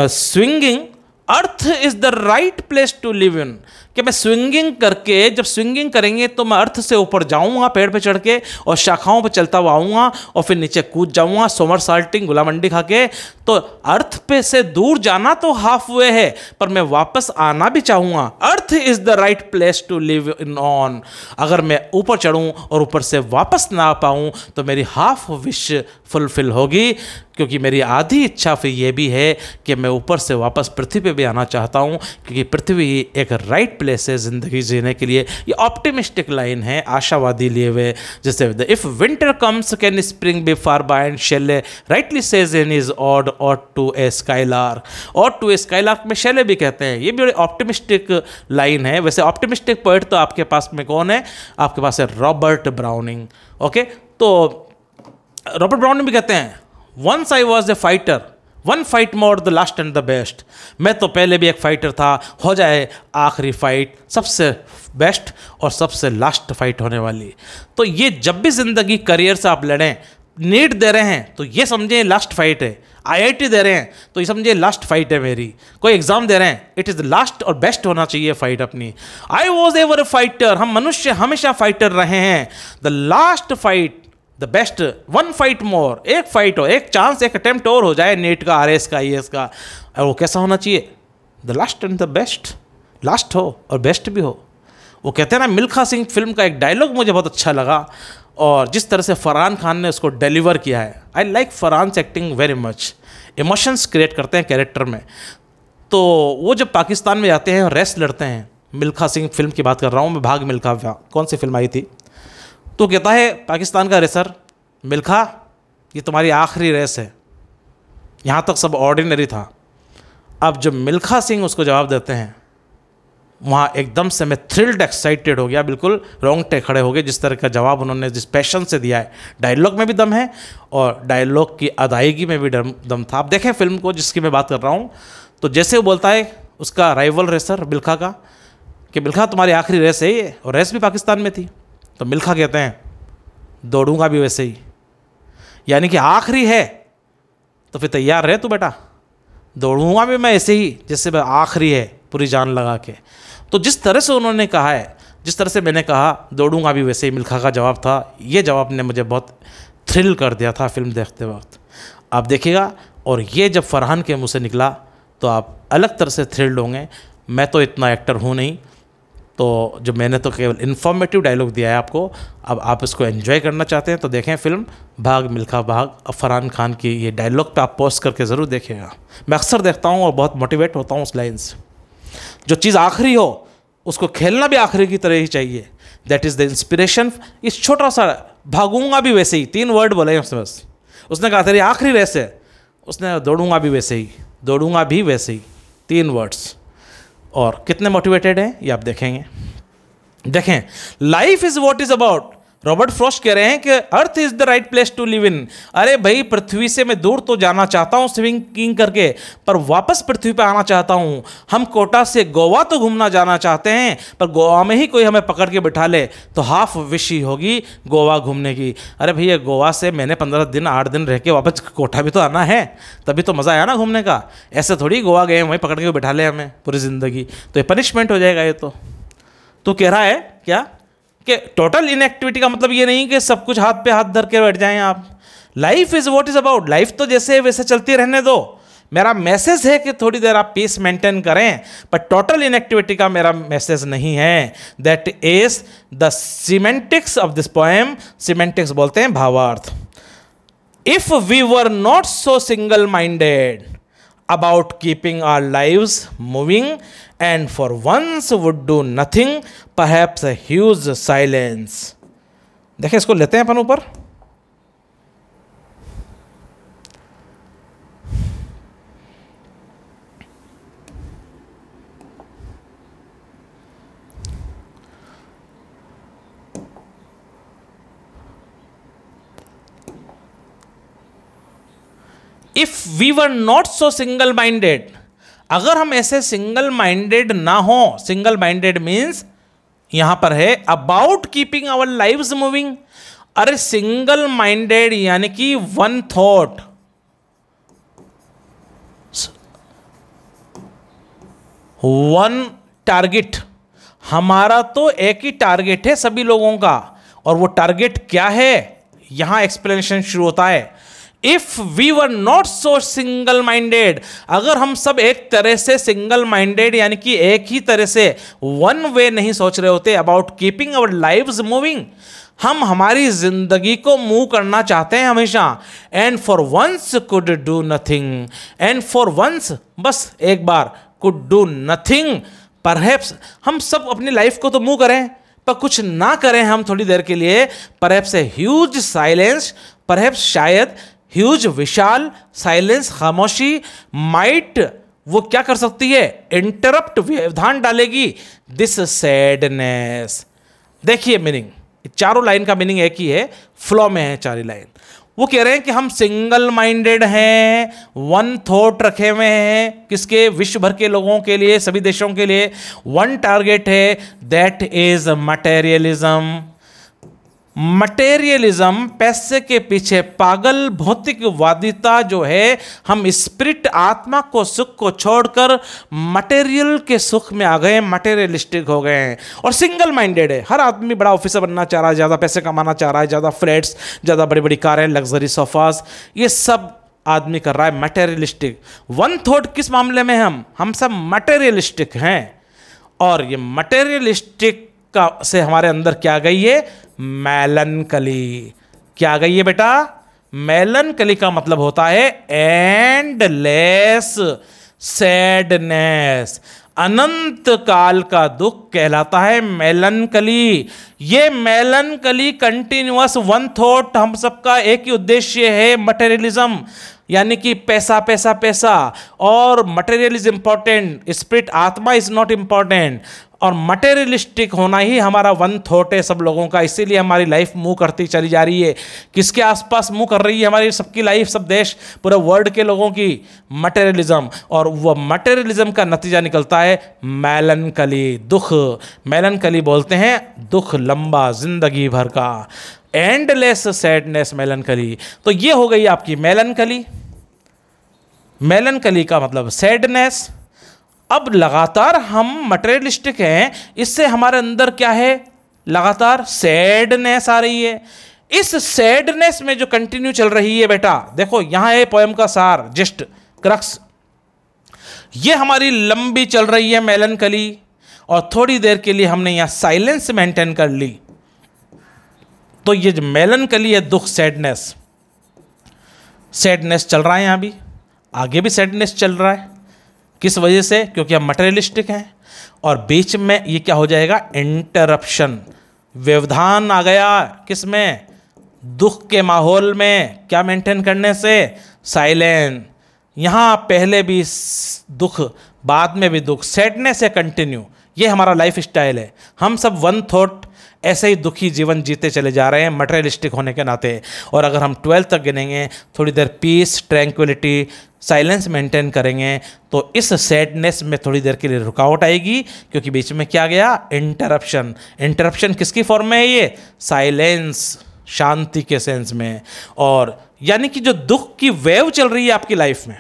swinging earth is the right place to live in, कि मैं स्विंगिंग करके, जब स्विंगिंग करेंगे तो मैं अर्थ से ऊपर जाऊंगा पेड़ पे चढ़ के और शाखाओं पे चलता हुआ आऊंगा और फिर नीचे कूद जाऊंगा सोमर साल्टिंग गुलामंडी खा के। तो अर्थ पे से दूर जाना तो हाफ वे है, पर मैं वापस आना भी चाहूंगा। Earth is the right place to live in on. अगर मैं ऊपर चढ़ूं और ऊपर से वापस ना आ पाऊं तो मेरी हाफ विश फुलफिल होगी, क्योंकि मेरी आधी इच्छा फिर ये भी है कि मैं ऊपर से वापस पृथ्वी पे भी आना चाहता हूँ, क्योंकि पृथ्वी एक राइट प्लेस है ज़िंदगी जीने के लिए। ये ऑप्टिमिस्टिक लाइन है, आशावादी लिए हुए, जैसे if winter comes can spring be far by and Shelley rightly says in is ode और टू ए स्काईलार्क। और टू ए स्काईलार्क में शेले भी कहते हैं। ये भी बड़ी ऑप्टिमिस्टिक लाइन है। वैसे ऑप्टिमिस्टिक पोएट तो आपके पास में कौन है? आपके पास है रॉबर्ट ब्राउनिंग। ओके, तो रॉबर्ट ब्राउनिंग भी कहते हैं once I was a fighter, one fight more the last and the best. मैं तो पहले भी एक फाइटर था, हो जाए आखिरी फाइट सबसे बेस्ट और सबसे लास्ट फाइट होने वाली। तो ये जब भी जिंदगी करियर से आप लड़ें, नीट दे रहे हैं तो ये समझें लास्ट फाइट है, आईआईटी दे रहे हैं तो ये समझिए लास्ट फाइट है मेरी, कोई एग्जाम दे रहे हैं इट इज़ द लास्ट और बेस्ट होना चाहिए फाइट अपनी। I was ever a fighter, हम मनुष्य हमेशा फाइटर रहे हैं। The last fight the best, one fight more, एक फाइट हो, एक चांस, एक अटेम्प्ट और हो जाए नीट का, आरएस का, आईएएस का, और वो कैसा होना चाहिए? The last and the best, last हो और बेस्ट भी हो। वो कहते हैं ना, मिल्खा सिंह फिल्म का एक डायलॉग मुझे बहुत अच्छा लगा, और जिस तरह से फरहान खान ने उसको डिलीवर किया है, I like Farhan's acting very much. Emotions create करते हैं कैरेक्टर में। तो वो जब पाकिस्तान में जाते हैं और रेस लड़ते हैं, मिल्खा सिंह फिल्म की बात कर रहा हूँ मैं, भाग मिल्खा, कौन सी फिल्म आई थी, तो कहता है पाकिस्तान का रेसर, मिल्खा ये तुम्हारी आखिरी रेस है, यहाँ तक सब ऑर्डिनरी था। अब जब मिल्खा सिंह उसको जवाब देते हैं, वहाँ एकदम से मैं थ्रिल्ड एक्साइटेड हो गया, बिल्कुल रोंगटे खड़े हो गए, जिस तरह का जवाब उन्होंने जिस पैशन से दिया है। डायलॉग में भी दम है और डायलॉग की अदायगी में भी दम था। आप देखें फिल्म को जिसकी मैं बात कर रहा हूँ, तो जैसे वो बोलता है उसका राइवल रेसर मिल्खा का कि मिल्खा तुम्हारी आखिरी रेस है ये, और रेस भी पाकिस्तान में थी, तो मिल्खा कहते हैं दौड़ूंगा भी वैसे ही, यानी कि आखिरी है तो फिर तैयार रहे तू बेटा, दौड़ूंगा भी मैं ऐसे ही जैसे आखिरी है, पूरी जान लगा के। तो जिस तरह से उन्होंने कहा है, जिस तरह से मैंने कहा दौड़ूंगा भी वैसे ही, मिल्खा का जवाब था, ये जवाब ने मुझे बहुत थ्रिल कर दिया था फिल्म देखते वक्त। आप देखिएगा, और ये जब फरहान के मुंह से निकला तो आप अलग तरह से थ्रिल्ड होंगे। मैं तो इतना एक्टर हूँ नहीं, तो जो मैंने तो केवल इन्फॉर्मेटिव डायलॉग दिया है आपको। अब आप इसको एंजॉय करना चाहते हैं तो देखें फिल्म भाग मिल्खा भाग। अब फरहान खान की ये डायलॉग पे आप पॉज करके ज़रूर देखिएगा। मैं अक्सर देखता हूँ और बहुत मोटिवेट होता हूँ उस लाइन से। जो चीज़ आखिरी हो उसको खेलना भी आखिरी की तरह ही चाहिए, दैट इज़ द इंस्पिरेशन। इस छोटा सा भागूंगा भी वैसे ही, 3 वर्ड बोले उसने बस। उसने कहा तेरी आखिरी रेस है, उसने दौड़ूंगा भी वैसे ही, दौड़ूंगा भी वैसे ही, 3 वर्ड्स। और कितने मोटिवेटेड हैं ये आप देखेंगे। देखें, life is what is about. Robert Frost कह रहे हैं कि earth is the right place to live in. अरे भाई, पृथ्वी से मैं दूर तो जाना चाहता हूँ स्विंगिंग करके, पर वापस पृथ्वी पे आना चाहता हूँ। हम कोटा से गोवा तो घूमना जाना चाहते हैं, पर गोवा में ही कोई हमें पकड़ के बिठा ले तो हाफ विश ही होगी गोवा घूमने की। अरे भैया, गोवा से मैंने 15 दिन 8 दिन रह के वापस कोटा भी तो आना है, तभी तो मज़ा आया ना घूमने का। ऐसे थोड़ी गोवा गए वहीं पकड़ के बिठा ले हमें पूरी ज़िंदगी, तो ये पनिशमेंट हो जाएगा। ये तो कह रहा है क्या कि टोटल इनएक्टिविटी का मतलब ये नहीं कि सब कुछ हाथ पे हाथ धर के बैठ जाएं आप। Life is what is about. Life तो जैसे वैसे चलती रहने दो। मेरा मैसेज है कि थोड़ी देर आप पीस मेंटेन करें, पर टोटल इनएक्टिविटी का मेरा मैसेज नहीं है। That is the semantics of this poem. Semantics बोलते हैं भावार्थ। If we were not so single minded about keeping our lives moving and for once would do nothing, perhaps a huge silence. देखिए, इसको लेते हैं अपन ऊपर। If we were not so single minded, अगर हम ऐसे सिंगल माइंडेड ना हो, सिंगल माइंडेड मीन्स यहां पर है about keeping our lives moving. अरे सिंगल माइंडेड यानी कि वन थॉट, वन टारगेट, हमारा तो एक ही टारगेट है सभी लोगों का, और वो टारगेट क्या है, यहां एक्सप्लेनेशन शुरू होता है। If we were not so single minded, अगर हम सब एक तरह से सिंगल माइंडेड यानी कि एक ही तरह से वन वे नहीं सोच रहे होते about keeping our lives moving, हम हमारी जिंदगी को मूव करना चाहते हैं हमेशा, and for once could do nothing, and for once बस एक बार, कुड डू नथिंग, परहैप्स हम सब अपनी लाइफ को तो मूव करें पर कुछ ना करें हम थोड़ी देर के लिए, perhaps a huge silence, perhaps शायद ह्यूज विशाल साइलेंस खामोशी माइट, वो क्या कर सकती है, इंटरप्ट व्यवधान डालेगी दिस सैडनेस। देखिए मीनिंग, चारों लाइन का मीनिंग एक ही है, फ्लो में है चारों लाइन। वो कह रहे हैं कि हम सिंगल माइंडेड हैं, वन थॉट रखे हुए हैं, किसके, विश्व भर के लोगों के लिए, सभी देशों के लिए वन टारगेट है, दैट इज मटेरियलिज्म। मटेरियलिज्म, पैसे के पीछे पागल भौतिकवादिता जो है, हम स्पिरिट आत्मा को, सुख को छोड़कर मटेरियल के सुख में आ गए, मटेरियलिस्टिक हो गए हैं और सिंगल माइंडेड है। हर आदमी बड़ा ऑफिसर बनना चाह रहा है, ज़्यादा पैसे कमाना चाह रहा है, ज़्यादा फ्लैट्स, ज़्यादा बड़ी बड़ी कारें, लग्जरी सोफाज, ये सब आदमी कर रहा है मटेरियलिस्टिक। वन थॉट किस मामले में, हम सब मटेरियलिस्टिक हैं, और ये मटेरियलिस्टिक का से हमारे अंदर क्या गई है, मेलनकली। क्या गई है बेटा, मेलनकली का मतलब होता है एंडलेस सैडनेस, अनंत काल का दुख कहलाता है मेलनकली। ये मेलनकली कंटिन्यूअस वन थॉट, हम सबका एक ही उद्देश्य है, मटेरियलिज्म, यानी कि पैसा पैसा पैसा, और मटेरियल इज इंपॉर्टेंट, स्पिरिट आत्मा इज नॉट इंपॉर्टेंट, और मटेरियलिस्टिक होना ही हमारा वन थॉट है सब लोगों का। इसीलिए हमारी लाइफ मूव करती चली जा रही है। किसके आसपास मूव कर रही है हमारी सबकी लाइफ, सब देश, पूरे वर्ल्ड के लोगों की, मटेरियलिज्म, और वो मटेरियलिज्म का नतीजा निकलता है मेलनकली, दुख। मेलनकली बोलते हैं दुख लंबा जिंदगी भर का, एंडलेस सैडनेस मेलनकली। तो ये हो गई आपकी मेलनकली। मेलनकली का मतलब सैडनेस। अब लगातार हम मटेरियलिस्टिक हैं, इससे हमारे अंदर क्या है, लगातार सैडनेस आ रही है। इस सैडनेस में जो कंटिन्यू चल रही है बेटा, देखो यहां है पोएम का सार, जस्ट क्रक्स, ये हमारी लंबी चल रही है मेलनकली, और थोड़ी देर के लिए हमने यहां साइलेंस मेंटेन कर ली। तो ये जो मेलनकली है, दुख, सैडनेस, सैडनेस चल रहा है यहां भी, आगे भी सैडनेस चल रहा है। किस वजह से, क्योंकि हम मटेरियलिस्टिक हैं, और बीच में ये क्या हो जाएगा, इंटरप्शन, व्यवधान आ गया। किस में, दुख के माहौल में, क्या मेंटेन करने से, साइलेंस। यहाँ पहले भी दुख, बाद में भी दुख, सैडनेस है कंटिन्यू, ये हमारा लाइफ स्टाइल है। हम सब वन थॉट ऐसे ही दुखी जीवन जीते चले जा रहे हैं मटेरियलिस्टिक होने के नाते। और अगर हम 12 तक गिनेंगे, थोड़ी देर पीस, ट्रैंक्विलिटी, साइलेंस मेंटेन करेंगे, तो इस सैडनेस में थोड़ी देर के लिए रुकावट आएगी, क्योंकि बीच में क्या गया, इंटरप्शन। इंटरप्शन किसकी फॉर्म में है, ये साइलेंस, शांति के सेंस में। और यानी कि जो दुख की वेव चल रही है आपकी लाइफ में,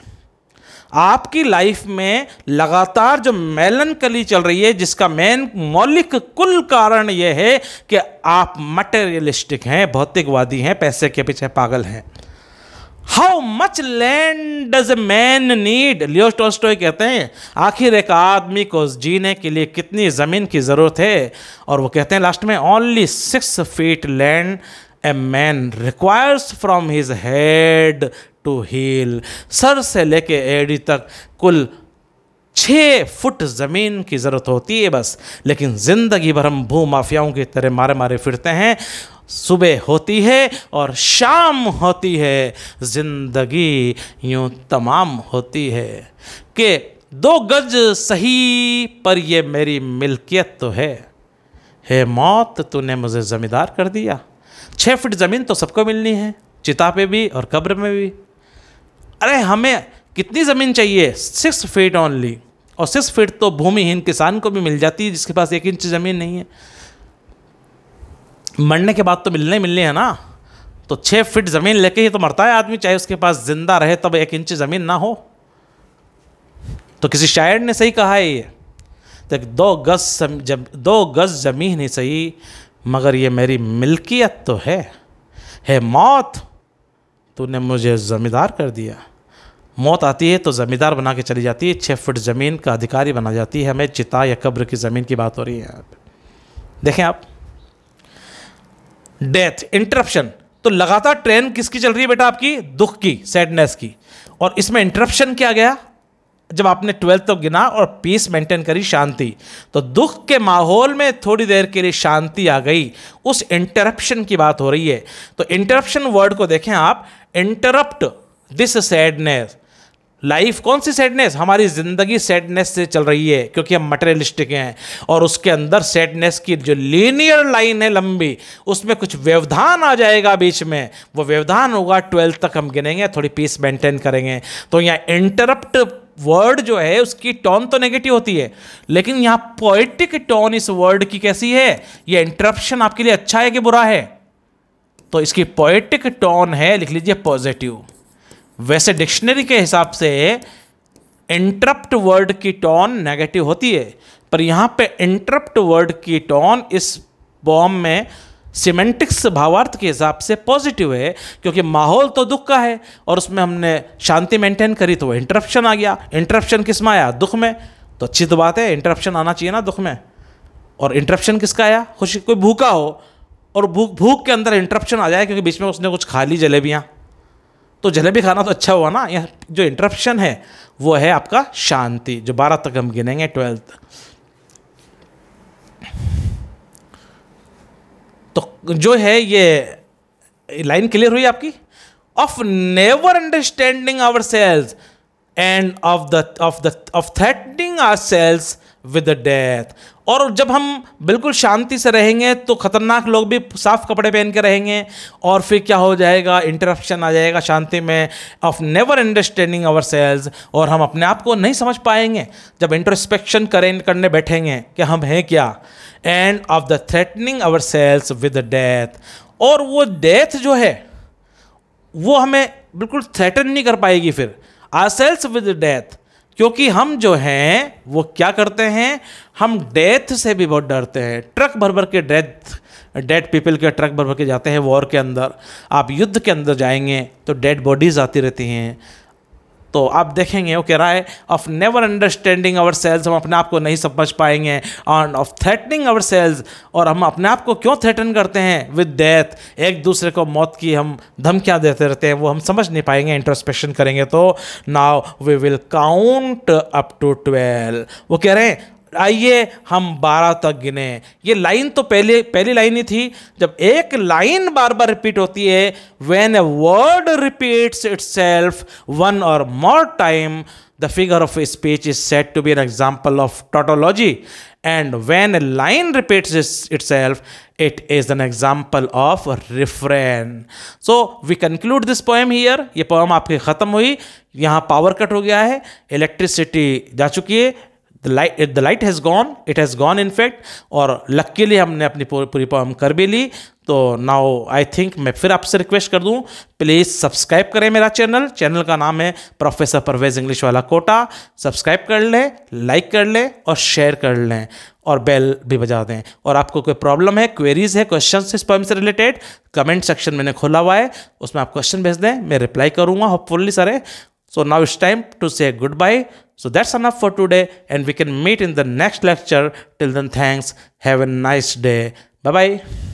आपकी लाइफ में लगातार जो मेलनकली चल रही है, जिसका मेन मौलिक कुल कारण यह है कि आप मटेरियलिस्टिक हैं, भौतिकवादी हैं, पैसे के पीछे पागल हैं। How much land does a man need, Leo Tolstoy कहते हैं, आखिर एक आदमी को जीने के लिए कितनी ज़मीन की ज़रूरत है, और वो कहते हैं लास्ट में, only 6 feet land a man requires from his head to heel. सर से लेके एड़ी तक कुल 6 फुट ज़मीन की ज़रूरत होती है बस। लेकिन ज़िंदगी भर हम भू माफियाओं की तरह मारे मारे फिरते हैं। सुबह होती है और शाम होती है, ज़िंदगी यूं तमाम होती है कि 2 गज सही पर ये मेरी मिल्कियत तो है मौत तूने मुझे ज़मींदार कर दिया। 6 फुट ज़मीन तो सबको मिलनी है, चिता पे भी और कब्र में भी। अरे हमें कितनी ज़मीन चाहिए, 6 feet ओनली, और 6 feet तो भूमिहीन किसान को भी मिल जाती है जिसके पास 1 इंच ज़मीन नहीं है। मरने के बाद तो मिलनी है ना, तो 6 feet ज़मीन लेके ही तो मरता है आदमी, चाहे उसके पास जिंदा रहे तब 1 इंच ज़मीन ना हो। तो किसी शायर ने सही कहा है ये, तो 2 गज ज़मीन ही सही, मगर ये मेरी मिल्कियत तो है मौत, तूने मुझे ज़मींदार कर दिया। मौत आती है तो ज़मींदार बना के चली जाती है, 6 फुट ज़मीन का अधिकारी बना जाती है। हमें चिता या कब्र की ज़मीन की बात हो रही है यहाँ पे। देखें आप, डेथ, इंटरप्शन, तो लगातार ट्रेन किसकी चल रही है बेटा? आपकी दुख की, सैडनेस की। और इसमें इंटरप्शन क्या गया? जब आपने 12 तक गिना और पीस मेंटेन करी, शांति, तो दुख के माहौल में थोड़ी देर के लिए शांति आ गई, उस इंटरप्शन की बात हो रही है। तो इंटरप्शन वर्ड को देखें आप, इंटरप्ट दिस सैडनेस। लाइफ कौन सी सैडनेस? हमारी जिंदगी सैडनेस से चल रही है क्योंकि हम मटेरियलिस्टिक हैं, और उसके अंदर सैडनेस की जो लीनियर लाइन है लंबी, उसमें कुछ व्यवधान आ जाएगा बीच में। वो व्यवधान होगा 12 तक हम गिनेंगे, थोड़ी पीस मेंटेन करेंगे। तो यहाँ इंटरप्ट वर्ड जो है उसकी टोन तो नेगेटिव होती है, लेकिन यहाँ पोएटिक टोन इस वर्ड की कैसी है? ये इंटरप्शन आपके लिए अच्छा है कि बुरा है? तो इसकी पोएटिक टोन है, लिख लीजिए पॉजिटिव। वैसे डिक्शनरी के हिसाब से इंटरप्ट वर्ड की टोन नेगेटिव होती है, पर यहाँ पे इंटरप्ट वर्ड की टोन इस पोएम में सिमेंटिक्स भावार्थ के हिसाब से पॉजिटिव है, क्योंकि माहौल तो दुख का है और उसमें हमने शांति मेंटेन करी तो वो इंटरप्शन आ गया। इंटरप्शन किस में आया? दुख में। तो अच्छी तो बात है, इंटरप्शन आना चाहिए ना दुख में। और इंटरप्शन किसका आया? खुशी। कोई भूखा हो और भूख के अंदर इंटरप्शन आ जाए क्योंकि बीच में उसने कुछ खा ली जलेबियाँ, तो जलेबी खाना तो अच्छा हुआ ना। यह जो इंटरप्शन है वो है आपका शांति, जो 12 तक हम गिनेंगे, 12 तक। तो जो है ये लाइन क्लियर हुई आपकी? Of never understanding our selves and of threatening our selves with death. और जब हम बिल्कुल शांति से रहेंगे तो खतरनाक लोग भी साफ कपड़े पहन के रहेंगे, और फिर क्या हो जाएगा? इंटरप्शन आ जाएगा शांति में। Of never understanding our selves, और हम अपने आप को नहीं समझ पाएंगे जब इंट्रोस्पेक्शन करने बैठेंगे कि हम हैं क्या। And of the threatening our selves with death, और वो डेथ जो है वो हमें बिल्कुल थ्रेटन नहीं कर पाएगी फिर, आवर सेल्स विद डेथ, क्योंकि हम जो हैं वो क्या करते हैं? हम डेथ से भी बहुत डरते हैं। ट्रक भर भर के डेड पीपल के ट्रक भर भर के जाते हैं वॉर के अंदर। आप युद्ध के अंदर जाएंगे तो डेड बॉडीज आती रहती हैं। तो आप देखेंगे वो कह रहा है of never understanding our selves, हम अपने आप को नहीं समझ पाएंगे। And of threatening our selves, और हम अपने आप को क्यों थ्रेटन करते हैं? विद डेथ, एक दूसरे को मौत की हम धमकियाँ देते रहते हैं, वो हम समझ नहीं पाएंगे इंट्रोस्पेक्शन करेंगे तो। Now we will count up to 12। वो कह रहे हैं आइए हम 12 तक गिने। ये लाइन तो पहली लाइन ही थी। जब एक लाइन बार बार रिपीट होती है, when a word repeats itself one or more time, the figure of speech is said to be an example of tautology, and when a line repeats itself it is an example of refrain. So we conclude this poem here. ये poem आपकी खत्म हुई। यहाँ power cut हो गया है, electricity जा चुकी है, the light has gone, it has gone in fact, और लकीली हमने अपनी पूरी पोएम कर भी ली। तो नाउ आई थिंक मैं फिर आपसे रिक्वेस्ट कर दूं, प्लीज़ सब्सक्राइब करें मेरा चैनल का नाम है प्रोफेसर परवेज इंग्लिश वाला कोटा। सब्सक्राइब कर लें, लाइक कर लें और शेयर कर लें, और बेल भी बजा दें। और आपको कोई प्रॉब्लम है, क्वेरीज है, क्वेश्चन इस पोएम से रिलेटेड, कमेंट सेक्शन मैंने खोला हुआ है, उसमें आप क्वेश्चन भेज दें, मैं रिप्लाई करूँगा होपफुली सारे। So now it's time to say goodbye. So that's enough for today, and we can meet in the next lecture. Till then, thanks. Have a nice day. Bye bye.